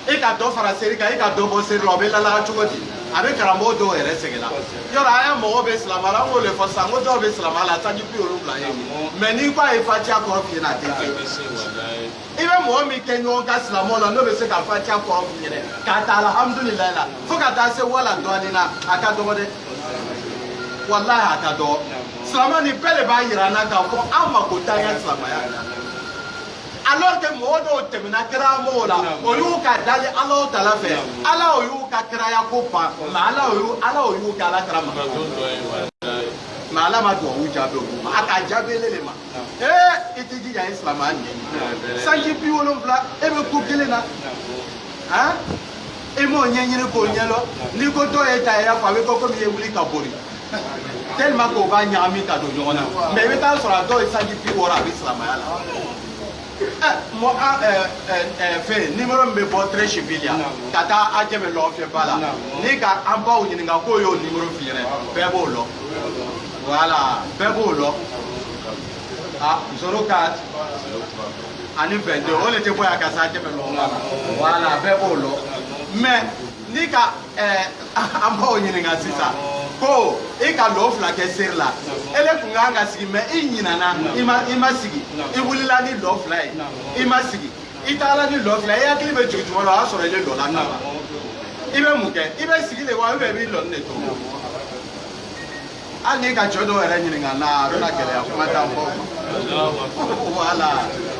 e ka dɔ fara seri kan e ka dɔ bɔ seri la o bɛ lala cogo di a bɛ karamɔgɔ dɔw yɛrɛ sɛgɛnla yɔrɔ an ye mɔgɔw bɛ silamɛ la an k'o de fɔ sisan ko dɔw bɛ silamɛ la sanji 70 ye mais n'i ko a ye fatiha kɔrɔ f'i ɲɛna a tɛ kɛ i bɛ mɔgɔ min kɛ ɲɔgɔn ka silamɛw la n'o bɛ se ka fatiha kɔrɔ f'i ɲɛna k'a ta alhamdulilayi la fo ka taa se wala dɔɔnin na a ka dɔgɔ dɛ walahi a ka dɔgɔ silamɛ nin bɛɛ de b'a yira an na k'a fɔ an mako t'an ka silamɛya la alors que mɔgɔ dɔw tɛmɛna kɛramɔgɔw la o y'u ka dali Alahu Taala fɛ ala o y'u ka kɛraya ko ban mais ala o y'u kɛ ala kɛra ma mais ala ma duwawu jaabi olu ma a ka jaabi ele de ma i t'i jija ye silamɛya ɲɛɲini sanji 70 e bɛ ko kelen na i m'o ɲɛɲini k'o ɲɛdɔn n'i ko dɔw ye ta yɛrɛ fɔ a bɛ fɔ komi i ye wuli ka bori tellement que o b'a ɲagami ka don ɲɔgɔn na mais i bɛ taa sɔrɔ a dɔw ye sanji 60 a bɛ silamɛya la fɛn numéro min bɛ bɔ Trècheville ka taa a jɛmɛ lɔnfɛ ba la ni ka an baw ɲininka k'o y'o numéro f'i ɲɛna bɛɛ b'o lɔ voilà bɛɛ b'o lɔ 04 ani 22 o de tɛ bɔ yan ka se a jɛmɛ lɔnfɛ voilà bɛɛ b'o lɔ mais ni ka an baw ɲininka sisan ko e ka lo fila kɛ seri la ele kun kan ka sigi mais i ɲinana i ma sigi i wulila ni lo fila ye i ma sigi i taara ni lo fila ye i hakili bɛ jigin tuma la o y'a sɔrɔ ele lo la kaban i bɛ mun kɛ i bɛ sigi de wa i b'i lɔni de to hali n'i ka cɛ dɔw yɛrɛ ɲininka na a bɛna gɛlɛya kuma t'an fɔ voilà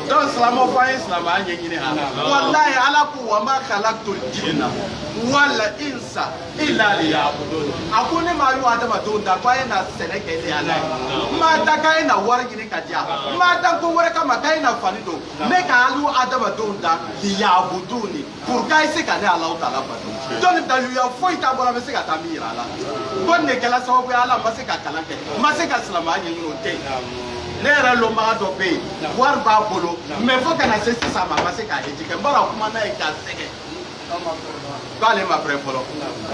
donc silamɛw fɔ an ye silamɛya ɲɛɲini ha walahi ala ko wa ma khalaqtul jinna wal insa illa liya'budun a ko ne ma y'o adamadenw da ko a ye na sɛnɛ kɛ ni ala ye n m'a da k'a ye na wari ɲini ka di yan n m'a da ko wɛrɛ kama k'a ye na fani don ne ka y'o adamadenw da liya'budun pour k'a ye se ka ne Alahu Taala bato donc daliluya foyi t'a bɔra n bɛ se ka taa min yira a la ko nin de kɛla sababu ye ala ma se ka kalan kɛ n ma se ka silamɛya ɲɛɲini o tɛ yen ne yɛrɛ lɔnbaga dɔ bɛ yen wari b'a bolo mais fo ka na se sisan ma a ma se k'a heji kɛ n bɔra kuma n'a ye k'a sɛgɛn k'ale ma pɛrɛn fɔlɔ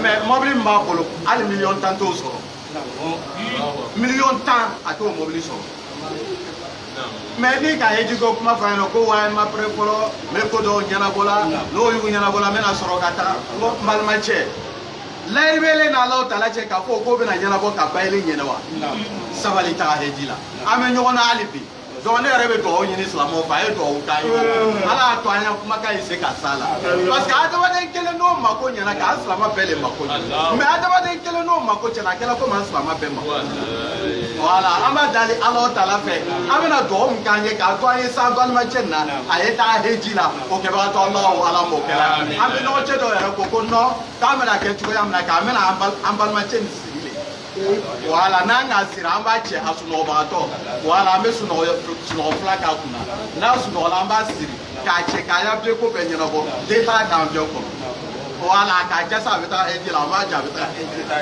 mais mɔbili min b'a bolo hali miliyɔn tan t'o sɔrɔ miliyɔn tan a t'o mɔbili sɔrɔ mais ni ka heji ko kuma fɔ a ɲɛna ko wa n ma pɛrɛn fɔlɔ n bɛ ko dɔw ɲɛnabɔla n'o y'u ɲɛnabɔla n bɛna sɔrɔ ka taa n ko n balimacɛ layiru bɛ na Alahu Taala cɛ k'a fɔ k'o bɛna ɲɛnabɔ ka bayɛli ɲɛna wa sabali taga heji la an bɛ ɲɔgɔn na hali bi donc ne yɛrɛ bɛ dugawu ɲini silamɛw fɛ a ye dugawu k'an ye ala y'a to an ye kumakan in se ka s'a la parce que adamaden kelen n'o mako ɲɛna k'an silamɛ bɛɛ le mako ɲɛ mais adamaden kelen n'o mako ɲɛna a kɛra komi an silamɛ bɛɛ mako voilà an b'a dali Alahu Taala fɛ an bɛna dugawu min k'an ye k'a to an ye san balimacɛ nin na a ye taa heji la o kɛbagatɔ ala m'o kɛra an bɛ ɲɔgɔn cɛ dɔw yɛrɛ ko non k'an bɛna kɛ cogoya min na k'an bɛna an balimacɛ nin sigi voilà n'an k'a siri an b'a cɛ a sunɔgɔbagatɔ voilà an bɛ sunɔgɔ fila k'a kunna n'a sunɔgɔla an b'a siri k'a cɛ k'a yabile ko bɛɛ ɲɛnabɔ den taara k'an bɛɛ kɔnɔ voilà k'a jasa a bɛ taa heji la an b'a jɛ a bɛ taa heji la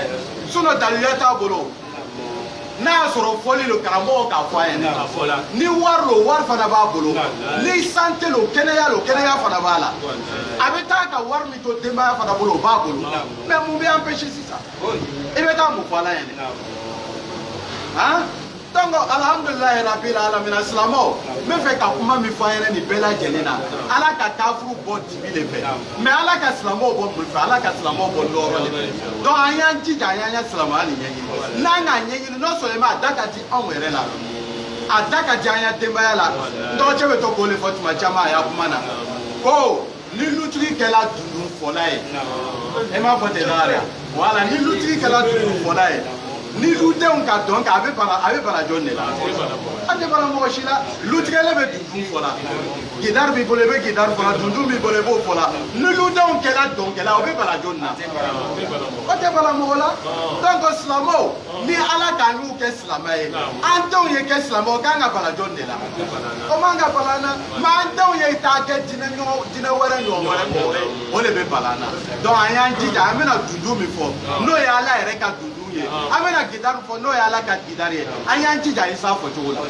sinon daliluya t'a bolo n'a y'a sɔrɔ fɔli lo karamɔgɔ k'a fɔ a ɲɛna ni wari lo wari fana b'a bolo ni santé lo kɛnɛya fana b'a la a bɛ taa ka wari min to denbaya fana bolo o b'a bolo mais mun bɛ empêcher sisan i bɛ taa mun fɔ ala ɲɛna han donc alhamdulilayi rabbil alamin silamɛw n bɛ fɛ ka kuma min fɔ an ɲɛna nin bɛɛ lajɛlen na ala ka kafuru bɔ dibi de fɛ mais ala ka silamɛw bɔ mun fɛ ala ka silamɛw bɔ nɔrɔ de fɛ donc an y'an jija an y'an silamɛya nin ɲɛɲini n'an k'a ɲɛɲini non seulement a da ka di anw yɛrɛ la a da ka di an ya denbaya la dɔgɔcɛ bɛ to k'o de fɔ tuma caman a y'a kuma na ko ni lutigi kɛla dundun fɔla ye e m'a fɔ ten dɔgɔya voilà ni lutigi kɛla dundun fɔla ye ni ludenw ka dɔn kɛ a bɛ bana jɔn de la a tɛ bana mɔgɔ si la lutigɛlen bɛ dundun fɔ la gidari b'i bolo i bɛ gidari fɔ la dundun b'i bolo i b'o fɔ la ni ludenw kɛla dɔnkɛla o bɛ bana jɔn na o tɛ bana mɔgɔ la donc silamɛw ni ala k'an y'u kɛ silamɛ ye an denw ye kɛ silamɛ o kan ka bana jɔn de la o man ka bana na mais an denw ye taa kɛ dinɛ wɛrɛ ɲɔgɔn wɛrɛ mɔgɔ ye o de bɛ bana na donc an y'an jija an bɛna dundun min fɔ n'o ye ala yɛrɛ ka dundun an bɛna gidari fɔ n'o ye ala ka gidari ye an y'an jija isa fɔ cogo la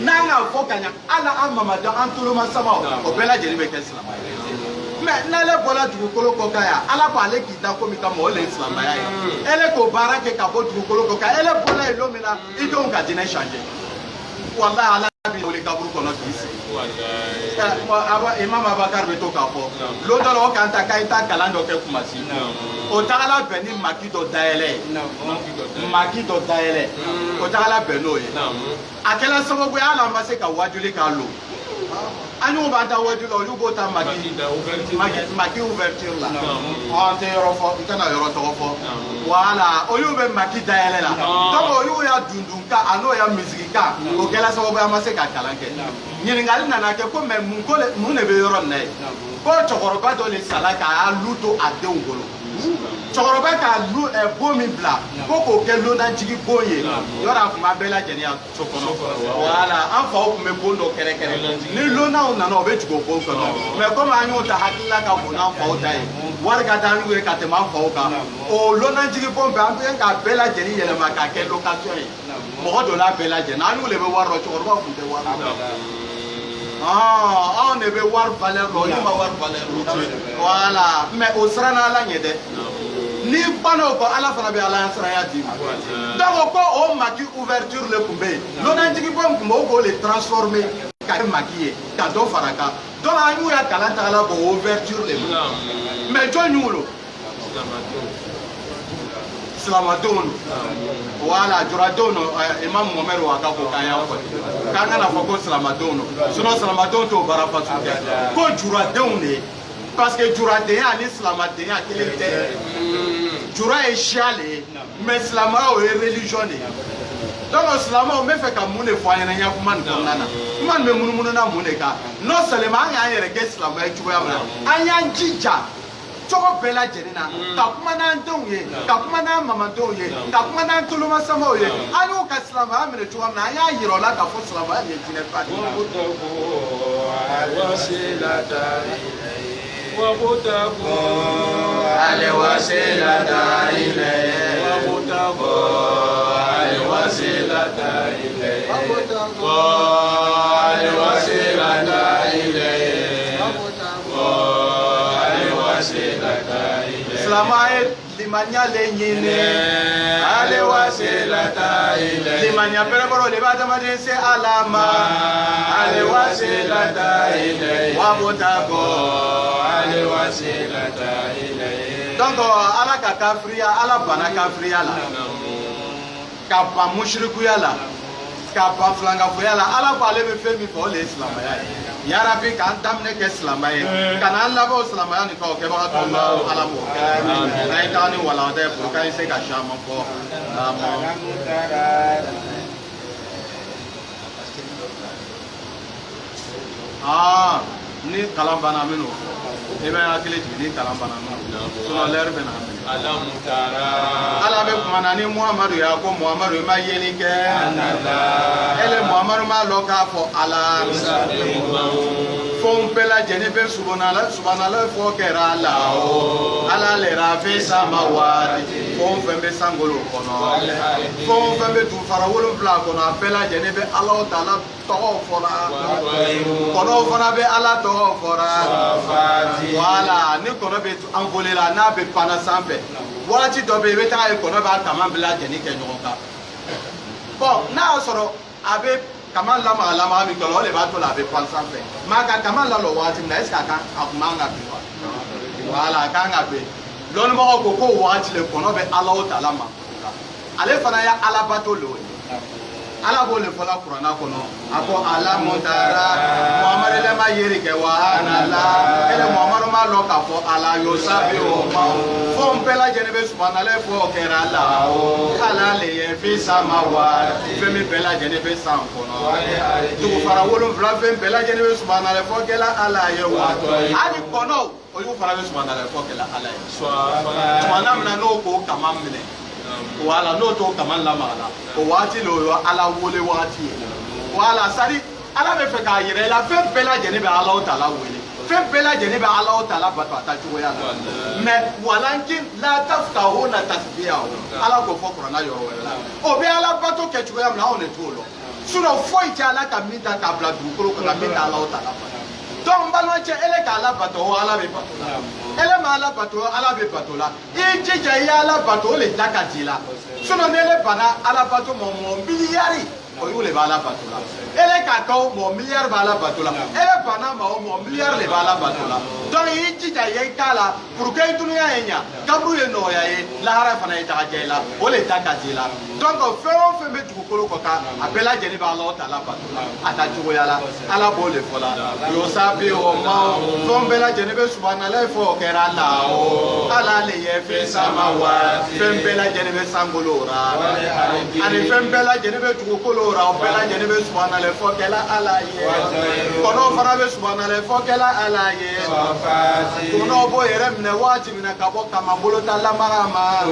n'an y'a fɔ ka ɲa ala an mamaden an tuloma samaw o bɛɛ lajɛlen bɛ kɛ silamɛ ye mais n'ale bɔra dugukolo kɔ kan yan ala ko ale k'i da komi kama o le ye silamɛya ye ele k'o baara kɛ ka bɔ dugukolo kɔ kan ele bɔra yen don min na i denw ka diinɛ changer walahi ala b'i wele kaburu kɔnɔ k'i sigi imam abakar bɛ to k'a fɔ don dɔ la o kan ta k'a ye taa kalan dɔ kɛ kumasi o tagala bɛn ni maki dɔ dayɛlɛ ye maki dɔ dayɛlɛ o tagala bɛn n'o ye a kɛla sababu ye hali an ma se ka wajuli k'a lo an y'u b'an ta wajuli la olu b'o ta maki ouverture la an tɛ yɔrɔ fɔ n tɛna yɔrɔ tɔgɔ fɔ voilà olu bɛ maki dayɛlɛ la donc olu y'a dundunkan a n'o y'a misigikan o kɛla sababu ye an ma se ka kalan kɛ ɲininkali nana kɛ ko mais mun de bɛ yɔrɔ nin na ye ko cɛkɔrɔba dɔ de sala k'a lu to a denw bolo cɛkɔrɔba ka bon min bila ko k'o kɛ lonajigi bon ye yɔrɔ a tun b'a bɛɛ lajɛlen ya so kɔnɔ voilà an faw tun bɛ bon dɔ kɛrɛkɛrɛ ni lonaw nana o bɛ jigin o bon kɔnɔ mais komi an y'o ta hakilila ka bon n'an faw ta ye wari ka d'an ye ka tɛmɛ an faw kan o lonajigi bon bɛɛ an bɛ k'a bɛɛ lajɛlen yɛlɛma k'a kɛ location ye mɔgɔ dɔ la bɛɛ lajɛlen an y'u de bɛ wari dɔn cɛkɔrɔbaw tun tɛ wari dɔn anw de bɛ wari valeur dɔn olu ma wari valeur dɔn voilà mais o siran n'ala ɲɛ dɛ ni banna o kɔ ala fana bɛ ala siranya d'i ma donc ko o maki ouverture le tun bɛ yen lonajigi bon tun bɛ o k'o le transformer ka kɛ maki ye ka dɔ fara a kan donc an y'u ya kalan tagala k'o ouverture le ma mais jɔn y'u lo silamadenw wala juradenw imam Muhammad wa ka ko kan ya fɔ k'an kana fɔ ko silamadenw sinon silamadenw t'o baara fasu kɛ ko juradenw de parce que juradenya ni silamadenya kelen tɛ jura ye siya le ye mais silamaya o ye religion de ye donc silamɛw n bɛ fɛ ka mun de fɔ an ɲɛna n ya kuma nin kɔnɔna na kuma nin bɛ munumunu na mun de kan non seulement an y'an yɛrɛ kɛ silamɛ ye cogoya min na an y'an jija cogo bɛɛ lajɛlen na ka kuma n'an denw ye ka kuma n'an mamadenw ye ka kuma n'an tolomasamaw ye an y'u ka silamɛya minɛ cogoya min na an y'a yira o la k'a fɔ silamɛya nin ye diinɛ ba de silamɛya ye limaniya le ɲini ale wasilata ilay limaniya bɛrɛbɛrɛ o de b'a adamaden se Ala ma ale wasilata ilay wabutago ale wasilata ilay donc Ala ka kafiriya Ala bana kafiriya la ka ban musirikuya la ka ban filankafoya la Ala ko ale bɛ fɛn min fɛ o de ye silamɛya ye ya Rabbi k'an daminɛ kɛ silamɛ ye ka n'an laban o silamɛya nin kan o kɛbaga tɔw la Ala m'o kɛ n'an ye taga ni walanda ye pour qu'an se ka caman fɔ ni kalan banna an bɛ n'o fɔ i bɛ hakili jigin ni kalan banna an bɛ n'o fɔ sinon l'heure bɛ na Ala bɛ kuma na ni Muhamadu ye ko Muhamadu i ma yeli kɛ ele Muhamadu m'a lɔn k'a fɔ Ala fɛnw bɛɛ lajɛlen bɛ subhanala fɔ kɛra la Ala le rafi samawati fɛn o fɛn bɛ sankolo kɔnɔ fɛn o fɛn bɛ dugufara 7 kɔnɔ a bɛɛ lajɛlen bɛ Alahu Taala tɔgɔw fɔra kɔnɔw fana bɛ Ala tɔgɔw fɔra wala ni kɔnɔ bɛ envolé la n'a bɛ panna sanfɛ waati dɔ bɛ yen i bɛ taa ye kɔnɔ b'a kama bɛɛ lajɛlen kɛ ɲɔgɔn kan bon n'a y'a sɔrɔ a bɛ kama lamaga min kɛ o de b'a to la a bɛ pan sanfɛ mais a ka kama lalɔ waati min na est ce que a kun man ka bin wa wala a kan ka bin lɔnnibagaw ko k'o waati le kɔnɔ bɛ Alahu Taala ma ale fana ye Ala bato le ye Ala b'o le fɔla kuranna kɔnɔ a ko Ala mun taara Muhamadu le ma yeri kɛ wa anala ele Muhamadu m'a lɔn k'a fɔ Ala yosabi o ma fɛnw bɛɛ lajɛlen bɛ subhanala fɔ o kɛra la Ala le ye fi sama wa fɛn min bɛɛ lajɛlen bɛ san kɔnɔ dugufara 7 fɛn bɛɛ lajɛlen bɛ subhanala fɔ kɛra Ala ye wa hali kɔnɔw olu fana bɛ subhanala fɔ kɛra Ala ye subhana min na n'o ko kama minɛ wala n'o t'o kama lamaga la o waati le o ye Ala wele waati ye wala sari Ala bɛ fɛ k'a yɛrɛ la fɛn bɛɛ lajɛlen bɛ Alahu Taala wele fɛn bɛɛ lajɛlen bɛ Alahu Taala bato a ta cogoya la mais walakin la tafqahuna tasbihahu Ala k'o fɔ kuranna yɔrɔ wɛrɛ la o bɛ Ala bato kɛ cogoya min na anw de t'o lɔn sinon foyi tɛ Ala ka min ta k'a bila dugukolo kan ka min tɛ Alahu Taala bato donc n balimakɛ ele k'Ala bato o Ala bɛ bato la ele ma Ala bato Ala bɛ bato la i jija i y'Ala bato o le da ka di la sinon ni ele banna Ala bato ma mɔgɔ miliyari o y'o le bɛ Ala bato la ele ka kan o mɔgɔ miliyari bɛ Ala bato la ele banna ma o mɔgɔ miliyari le bɛ Ala bato la donc i jija i k'a la pour que i dunuya ye ɲa kaburu ye nɔgɔya ye lahara fana ye taga diya i la o le da ka di la donc fɛn o fɛn bɛ dugukolo kɔ kan a bɛɛ lajɛlen bɛ Alahu Taala bato la a ta cogoya la Ala b'o le fɔ la yosabi o ma fɛn bɛɛ lajɛlen bɛ subhanala fɔ o kɛra la o Ala le ye fi sama wa fɛn bɛɛ lajɛlen bɛ sankolo ra ani fɛn bɛɛ lajɛlen bɛ dugukolo ra o bɛɛ lajɛlen bɛ subhanala fɔ kɛra Ala ye kɔnɔw fana bɛ subhanala fɔ kɛra Ala ye kɔnɔw b'o yɛrɛ minɛ waati min na ka bɔ kama bolota lamaga ma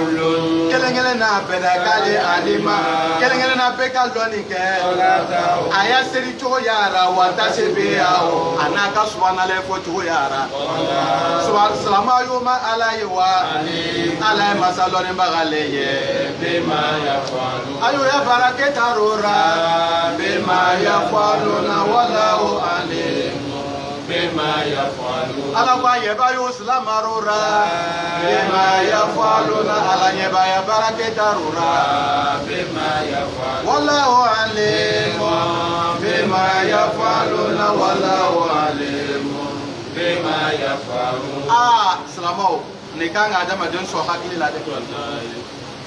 kelen kelen n'a bɛɛ da k'ale ale ma kelen kelen n'a bɛɛ ka dɔnni kɛ a y'a seri cogo yara wa ta se bɛ a n'a ka subhanala fɔ cogo yara silama y'o ma Ala ye wa Ala ye masa lɔnnibaga le ye ayo ya baara kɛ taar'o ra bima yafaluna wallahu alim Ala ko a ɲɛba y'o silamaro ra bima yafaluna Ala ɲɛba ya baara kɛ taar'o ra wallahu alim bima yafaluna wallahu alim silamaw nin kan ka adamaden sɔn hakili la dɛ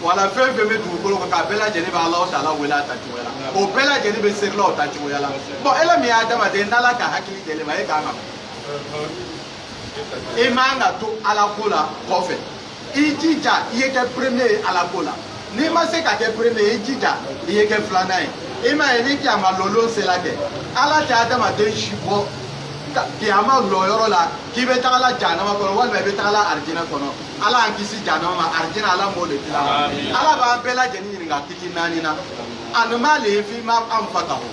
wala fɛn fɛn bɛ dugukolo kan k'a bɛɛ lajɛlen bɛ Alahu Taala wele a tacogoya la o bɛɛ lajɛlen bɛ serila o tacogoya la bon e la min ye adamaden n'Ala ka hakili d'e ma e kan ka i man ka to Ala ko la kɔfɛ i jija i ye kɛ premier ye Ala ko la n'i ma se ka kɛ premier ye i jija i ye kɛ filanan ye i m'a ye ni kiyama lolo sera kɛ Ala tɛ adamaden si bɔ kiyama lɔ yɔrɔ la k'i bɛ taga la jahanama kɔnɔ walima i bɛ taga la arijinɛ kɔnɔ Ala y'an kisi jahanama ma arijinɛ Ala m'o de dilan Ala b'an bɛɛ lajɛlen ɲininka kiti naani na ani malihi fima anfaqahu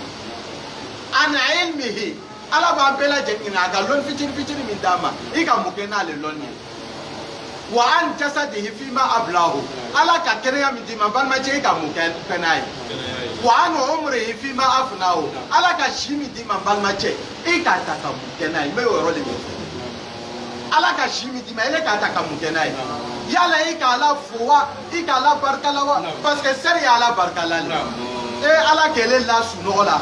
an ilmihi Ala b'an bɛɛ lajɛlen ɲininka a ka lɔnni fitini fitini min d'a ma i ka mun kɛ n'ale lɔnni ye wa an jasadihi fima ablahu Ala ka kɛnɛya min d'i ma balimacɛ i ka mun kɛ n'a ye wa an umrihi fima afnahu Ala ka si min d'i ma balimacɛ i ka ta ka mun kɛ n'a ye n bɛ o yɔrɔ de ɲɛfɔ Ala ka si min d'i ma ele k'a ta ka mun kɛ n'a ye yala i ka Ala fo wa i ka Ala barikala wa parce que seri ye Ala barikala le Ala kɛlen la sunɔgɔ la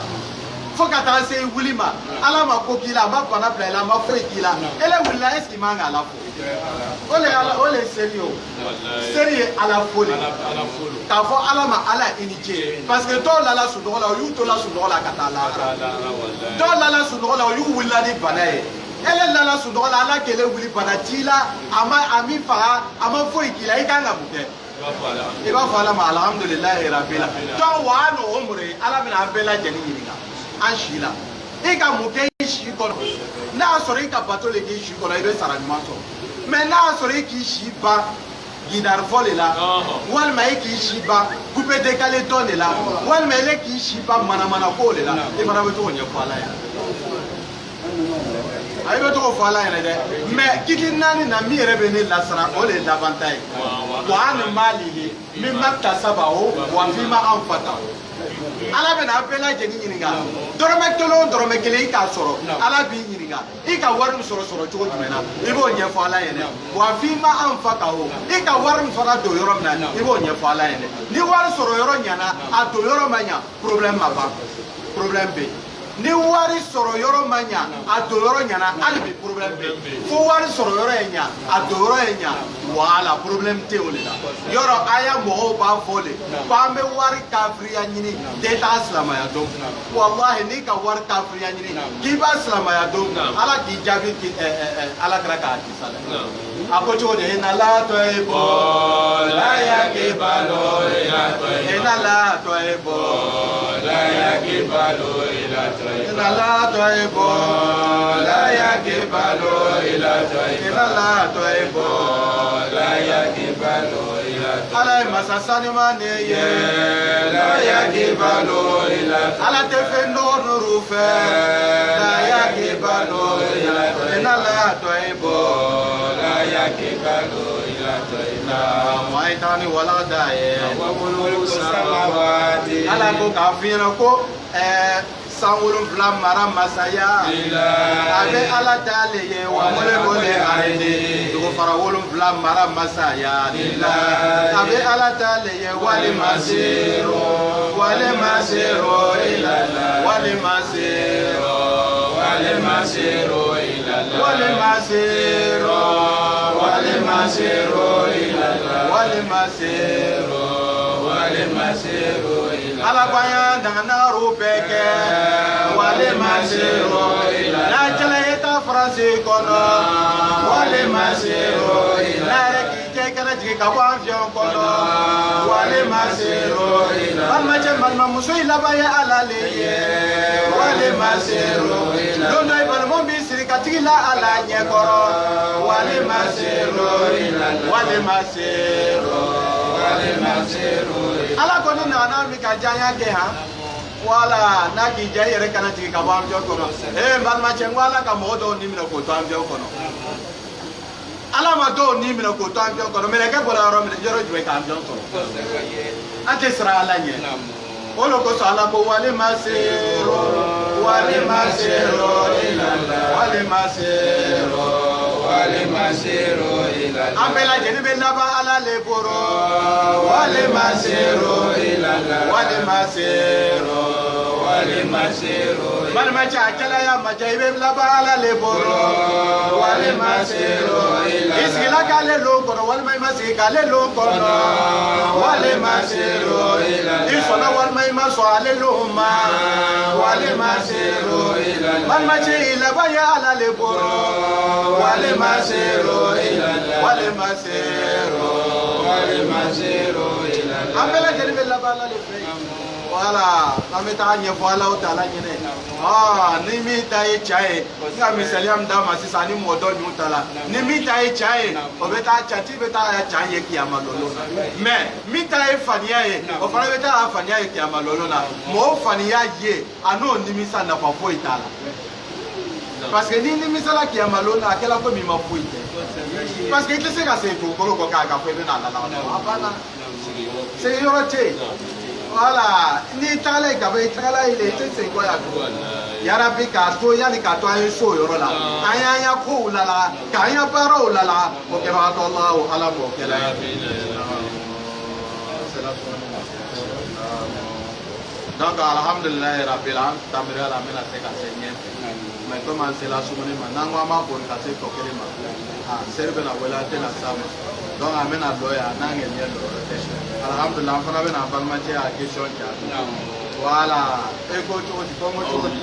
fo ka taa se wuli ma Ala ma ko k'i la a ma bana bila i la a ma foyi k'i la ele wulila est ce que i man ka Ala fo o le seri ye o seri ye Ala fo de k'a fɔ Ala ma Ala i ni ce parce que dɔw lala sunɔgɔ la o y'u to la sunɔgɔ la ka taa lahara dɔw lala sunɔgɔ la o y'u wulila ni bana ye ele lala sunɔgɔ la Ala kɛlen wuli bana t'i la a min faga a ma foyi k'i la i kan ka mun kɛ i b'a fɔ Ala ma alhamdulilahi rabbil alamin donc wa an umri Ala bɛna an bɛɛ lajɛlen ɲininka an si la i ka mun kɛ i si kɔnɔ n'a y'a sɔrɔ i ka bato le k'i si kɔnɔ i bɛ sara ɲuman sɔrɔ mais n'a y'a sɔrɔ i k'i si ban guidarifɔ de la walima i k'i si ban coupe décalé dɔn de la walima ele k'i si ban manamana ko de la i fana bɛ to k'o ɲɛfɔ Ala ye i bɛ to k'o fɔ Ala yɛrɛ dɛ mais kiti naani na min yɛrɛ bɛ ne lasara o de ye laban ta ye wa an malihi min maktasabahu wa fima anfaqahu Ala bɛna an bɛɛ lajɛlen ɲininka dɔrɔmɛ kelen o dɔrɔmɛ kelen i k'a sɔrɔ Ala b'i ɲininka i ka wari min sɔrɔ cogo jumɛn na i b'o ɲɛfɔ Ala ye dɛ wa fima anfaqahu i ka wari min fana don yɔrɔ min na i b'o ɲɛfɔ Ala ye dɛ ni wari sɔrɔ yɔrɔ ɲana a don yɔrɔ ma ɲa problème ma ban problème bɛ yen ni wari sɔrɔ yɔrɔ ma ɲa a don yɔrɔ ɲana hali bi problème bɛ yen fo wari sɔrɔ yɔrɔ ye ɲa a don yɔrɔ ye ɲa wala problème tɛ o de la yɔrɔ an ya mɔgɔw b'a fɔ de ko an bɛ wari kafiriya ɲini k'e t'a silamaya dɔn walahi n'i ka wari kafiriya ɲini k'i b'a silamaya dɔn Ala k'i jaabi Ala kɛra k'a di sa dɛ a ko cogo di inna la tuhibu la yaqibalu ila tayyib inna la tuhibu la yaqibalu ila tayyib inna la tuhibu la yaqibalu ila tayyib inna la tuhibu la yaqibalu ila tayyib Ala ye masa sanima ne ye la yaqibalu ila tayyib Ala tɛ fɛn dɔgɔ nuru fɛ la yaqibalu ila tayyib inna la tuhibu yaqibalu ila tayyib waitani wala daye wa mulku samawati Ala ko k'a f'i ɲɛna ko san 7 mara masaya a bɛ Ala t'ale ye wa mulku le aridi dugu fara 7 mara masaya a bɛ Ala t'ale ye wali masiru ila wali masiru ila wali masiru Ala banya danganaru bɛɛ kɛ wale masiru n'a jala ye ta faransi kɔnɔ wale masiru n'a yɛrɛ k'i jɛ kɛnɛ jigin ka bɔ avion kɔnɔ wale masiru balimacɛ balimamuso in laban ye Ala le ye wale masiru don dɔ i balimaw b'i siri ka tigi la Ala ɲɛkɔrɔ wale masiru Ala ko ni nana mi ka janya kɛ han wala n'a k'i ja i yɛrɛ kana jigin ka bɔ avion kɔnɔ n balimacɛ n ko Ala ka mɔgɔ dɔw ni minɛ k'o to avion kɔnɔ Ala ma dɔw ni minɛ k'o to avion kɔnɔ mɛlɛkɛ bɔra yɔrɔ jumɛn ka avion sɔrɔ an tɛ siran Ala ɲɛ o de kosɔn Ala ko wale masiru an bɛɛ lajɛlen bɛ laban Ala le bolo wale masiru walima cakɛla ya maja i bɛ laban ala le bolo walima sero i sigila k'ale lo kɔnɔ walima i ma sigi k'ale lo kɔnɔ walima sero i sɔnna walima i ma sɔn ale lo ma walima sero walima ci i laban ya ala le bolo walima sero walima sero an bɛɛ lajɛlen bɛ laban ala le fɛ voilà an bɛ taa ɲɛfɔ Alahu Taala ɲinɛ ni min ta ye cɛ ye n ka misaliya min d'a ma sisan ni mɔgɔ dɔ ɲun ta la ni min ta ye cɛ ye o bɛ taa cɛtigi bɛ taa a cɛ ye kiyama lolo la mais min ta ye faniya ye o fana bɛ taa a faniya ye kiyama lolo la mɔgɔ faniya ye a n'o nimisa nafa foyi t'a la parce que ni nimisala kiyama lolo la a kɛla ko min ma foyi tɛ parce que i tɛ se ka segin dugukolo kɔ k'a fɔ i bɛ n'a laban a banna segin yɔrɔ tɛ yen. Voilà, ni tagala ka bɛ tagala ile tɛ segin kɔ yan yarabi k'a to yanni k'a to an ye so yɔrɔ la an y'an ya kow la la k'an ya baaraw la la o kɛbagatɔ Alahu Ala b'o kɛla ye. Donc alhamdulilayi rabil an tamira la an bɛna se ka se ɲɛfɛ mais comme an sela sumuni ma n'an ko an b'a boli ka se tɔ kelen ma seri bɛna wele an tɛna s'a ma donc an bɛna dɔ yan n'an kɛ ɲɛ dɔ wɛrɛ tɛ alhamdulilah an fana bɛna balimakɛ a question jaabi voilà e ko cogo di kɔngɔ cogo di.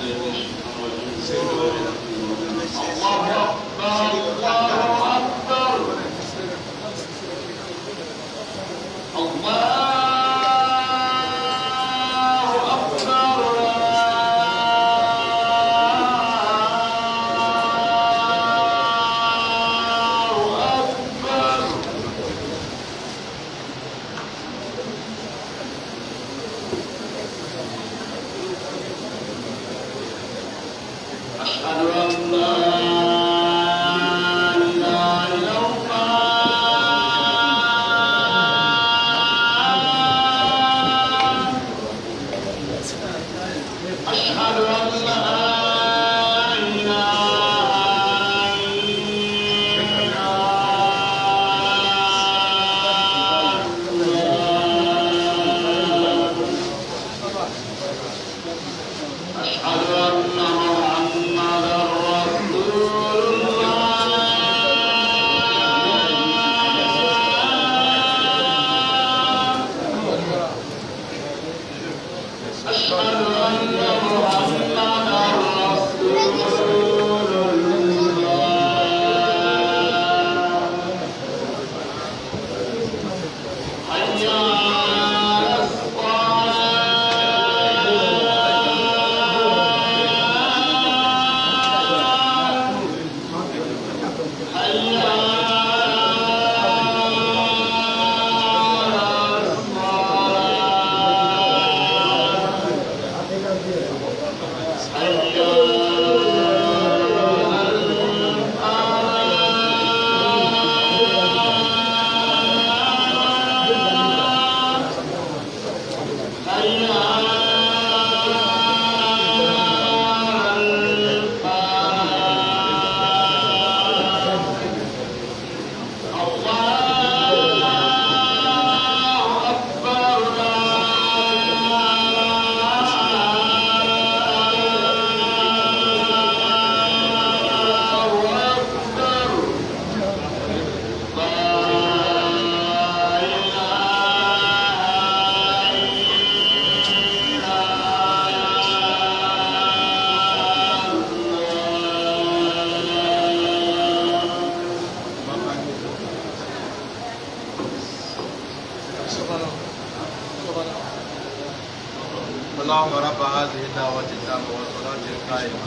اللهم رب هذه الدعوة التامة والصلاة القائمة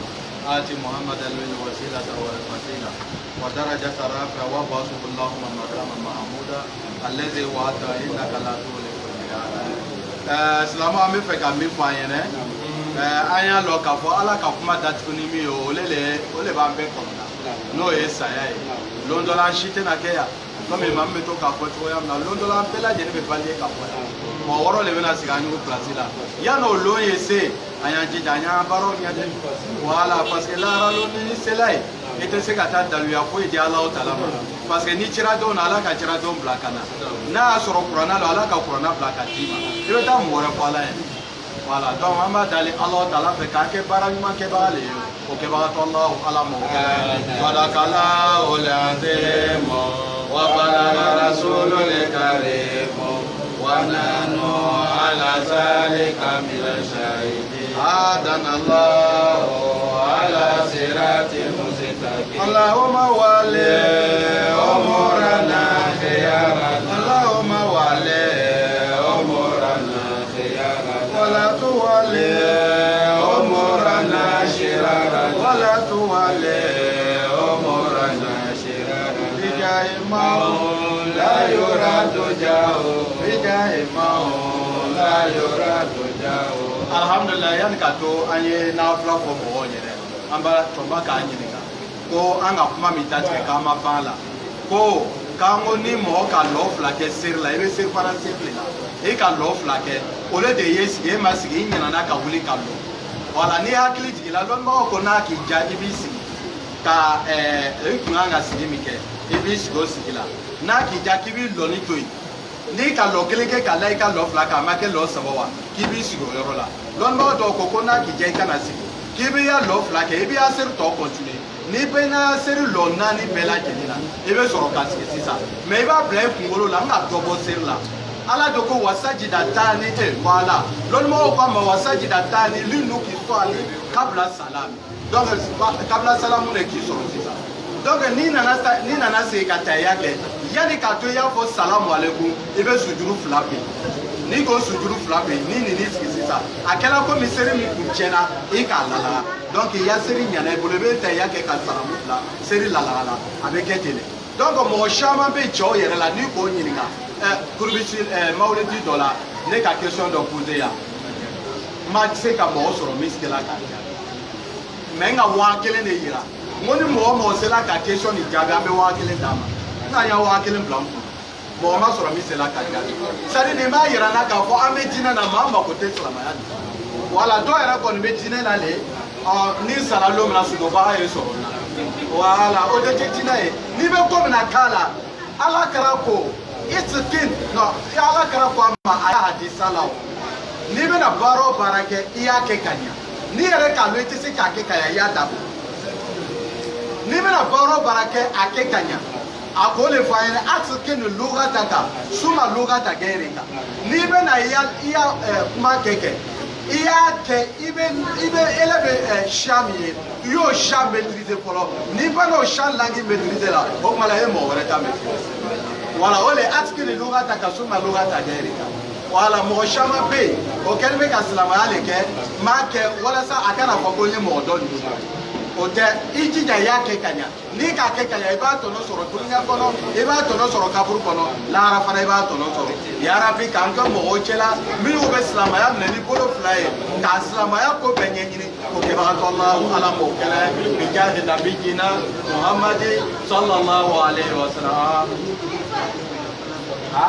آت محمدا الوسيلة والفضيلة ودرجة رافعة وابعثه اللهم مقاما محمودا الذي وعدته إنك لا تخلف الميعاد. Silamɛ an bɛ fɛ ka min fɔ an ɲɛna an y'a lɔn k'a fɔ Ala ka kuma datugu ni min ye o le b'an bɛɛ kɔnɔna n'o ye saya ye don dɔ la an si tɛna kɛ yan komi maa min bɛ to k'a fɔ cogoya min na don dɔ la an bɛɛ lajɛlen bɛ baliye ka bɔ yan mɔgɔ wɔɔrɔ de bɛna sigi an y'o pilasi la yan'o lon ye se an y'an jija an y'an baaraw ɲɛdɛ voilà parce que lahara lon ni sela ye i tɛ se ka taa daluya foyi di Alahu Taala ma parce que ni ciradenw na Ala ka ciradenw bila ka na n'a y'a sɔrɔ kuranna la Ala ka kuranna bila ka d'i ma i bɛ taa mɔgɔ wɛrɛ fɔ Ala ye Voilà, donc on va d'aller Allah Ta'ala fait qu'à Baragman Kebali, au Kebat Allah, Allah Moukhe, Wadakala, Olandemo, Wabala Rasul le Karemo, Wanano, Ala Zalika Mila Shahidi, Adan Allah, Ala Sirati Musitaki, Allahumma wale, Omorana, Khiyarana, Allahumma wale, Omorana, Khiyarana, Wala tuwale, Omorana, Shirara, Wala tuwale, Omorana, Shirara, Bijay Mao, La Yuradu Jao, Bijay Mao, La Yuradu Jao. Alhamdulillah, yan kato anye na fla fo mo nyere. Amba tomba ka nyinga. Ko anga kuma mitati ka ma bala. Ko kango ni mo ka lo fla ke sir la, ebe sir para simple la. E ka lo fla ke ole de yes ge ma sigi nyana na ka wuli ka lo. Wala ni hakili jigila don mo ko na ki ja ibisi. Ka kunanga sigi mike. Ibisi go sigila. Na ki ja kibi lo ni toyi. Ni ka lo keleke ka lai ka lo fla ka ma ke lo sabawa kibi sigo yoro la lon ba do ko kona ki jai kana sigi kibi ya lo fla ke ibi aser to continue ni be na aser lo na ni bela kenina ibe soro ka sigi sisa me ba ble kungolo la nga do bo ser la ala do ko wasajida tani wala lon mo ko ma wasajida tani linu ki swali kabla salam donc kabla salam ne ki soro sisa donc ni nana se ka taya ke yani ka to ya fo salamu alaikum ibe sujuru flape ni ko sujuru flape ni sisa akela ko miseri mi kunchena e ka lala donc ya seri nyana bolo be ta ya ke ka salamu fla seri lala avec etele donc mo chama be jo yere la ni ko nyinga kurbichi maulidi dola ne ka question do poser ya ma se ka mo soro miskela ka menga wa kele ne yira ngoni mo se la ka question ni jabe ambe wa kele dama na ya wa kelen plan mo ma soro mi se la ka jabe sari ne ma yira na ka fo ambe jina na mama ko te salama ya wala do era ko ni jina na le ni sala lo na su do ba e so na wala o de jina e ni be ko na kala ala kara ko it's a king no ya ala kara ko ma aya hadisa la ni be na baro barake iya ke kanya ni ere ka lo ti se ka ke kaya ya dabo ni be na baro barake ake kanya akole fayene atsuke no lugata ka suma lugata gereka ni be na iya kuma keke iya ke ibe elebe shami yo sham maîtriser polo ni ba no sham langue maîtriser la o mala he mo wala ta maîtriser wala ole atsuke no lugata ka suma lugata gereka wala mo shama be o kelme ka salama ale ke ma ke wala sa akana fa ko ni mo do ni ote ijija yake kanya ni ka ke kanya iba to no soro dunya kono iba to no soro kaburu kono la ra fara iba to no soro ya rabbi kanka mo ochela mi o beslama ya ne bolo fly ka slama ya ko benye ni ko ke ba Allah ala mo kala bi jadi nabiyina Muhammad sallallahu alaihi wasallam ha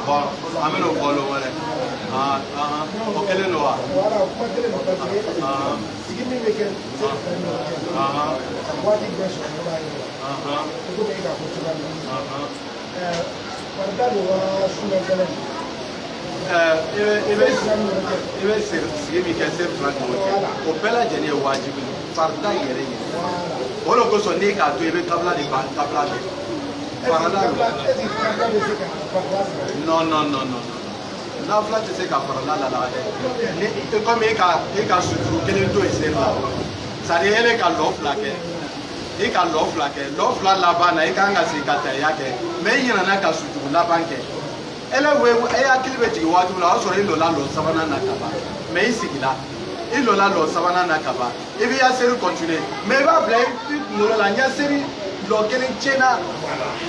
bon ameno bolo wala okele no wa ibe sigi ke ser flan ko o pela jeni wajibi farda yere wala ko so ne ka to ibe kabla di kabla de non na fla te se ka farala la ni comme e ka suturu kelen to isela ça dit ele ka lo fla ke e ka lo fla la bana e ka nga se ka ta yake me yina na ka suturu la banke ele we e akilibe ti watu la so ilo la lo sabana na kaba me isigila ilo la lo sabana na kaba e bi ya seri continuer me ba blai no la nya seri lo kelen chena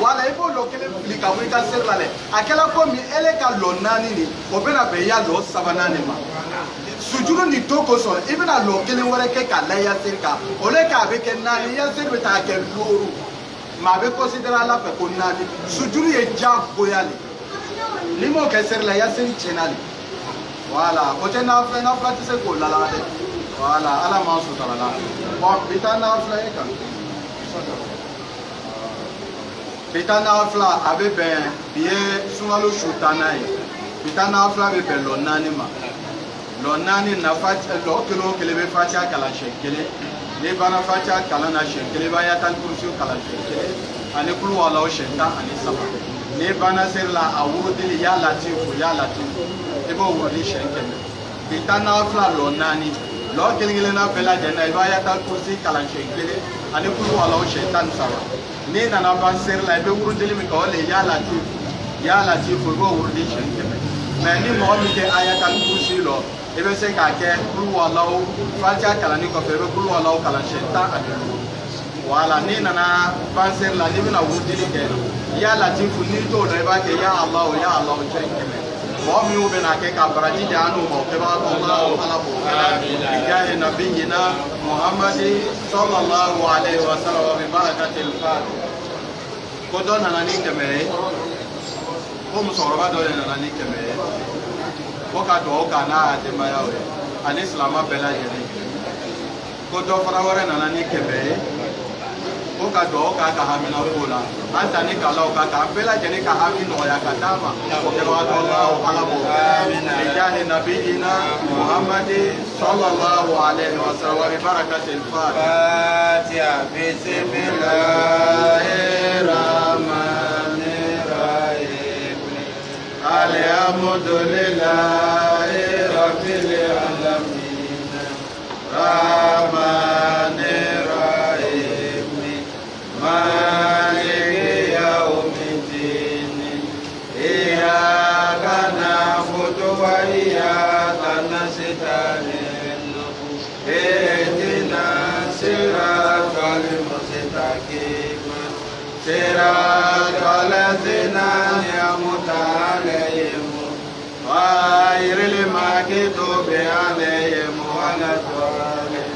wala ibo lo kelen lika wika serlale akela ko mi ele ka lo nani ni obena be ya lo sabana ni ma sujuru ni toko so ibena lo kelen wala ke ka la ya serka ole ka be ke nani ya serbe ta ke loru ma be considera la pe ko nani sujuru ye ja boyali ni mo ke serla ya seri chena li wala ko tena na fla se ko la de wala ala ma su tala bon bitana fla e kan Bitana fla abe ben biye sungalo shutana yi. Bitana fla be ben lonani ma. Lonani na fatia lo kele be fatia kala shenkele. Ne bana fatia kala na shenkele ba ya tan kursu kala shenkele. Ani kulu wala o shenta ani saba. Ne bana serla awuru dili ya latifu. Ebo wuri shenkele. Bitana fla lonani. Lo kele na bela jena ba ya tan kursu kala shenkele. Ani kulu wala o shenta saba. Ne nana ban serla be wuru dili mi ko le ya latifu go wuri shenkele. Mais ni mo mi te ayatal kursi lo ebe se ka ke kulu wala o fatia kala ni ko fe be kulu wala o kala shenta adelu. Wala ni nana ban serla ni bina wuri dili ke ya latifu ni to le ba ke ya Allah shenkele. Mo mi o be na ke ka baraji janu mo ke ba ko ala bo ya nabiyina Muhammad sallallahu alaihi wasallam bi barakatil fatiha. Ko don nana ni kemere ko musoroba do nana ni kemere ko ka do ka na de mayawe ani islama bela jere ko do fara wore nana ni kemere ko ka do ka hamina kola anta ni kala o ka bela jere ka hamino ya ka dama ko ke wa do Allah ala bo jahi nabiyina Muhammad sallallahu alaihi wasallam bi barakatil fatiha bismillahir rahmanir rahim alhamdulillahi rabbil alamin rahmanir rahim maliki yawmiddin iyyaka na'budu wa iyyaka nasta'in ihdinas siratal mustaqim siratal ladzina an'amta alaihim ghayril maghdubi alaihim waladdallin.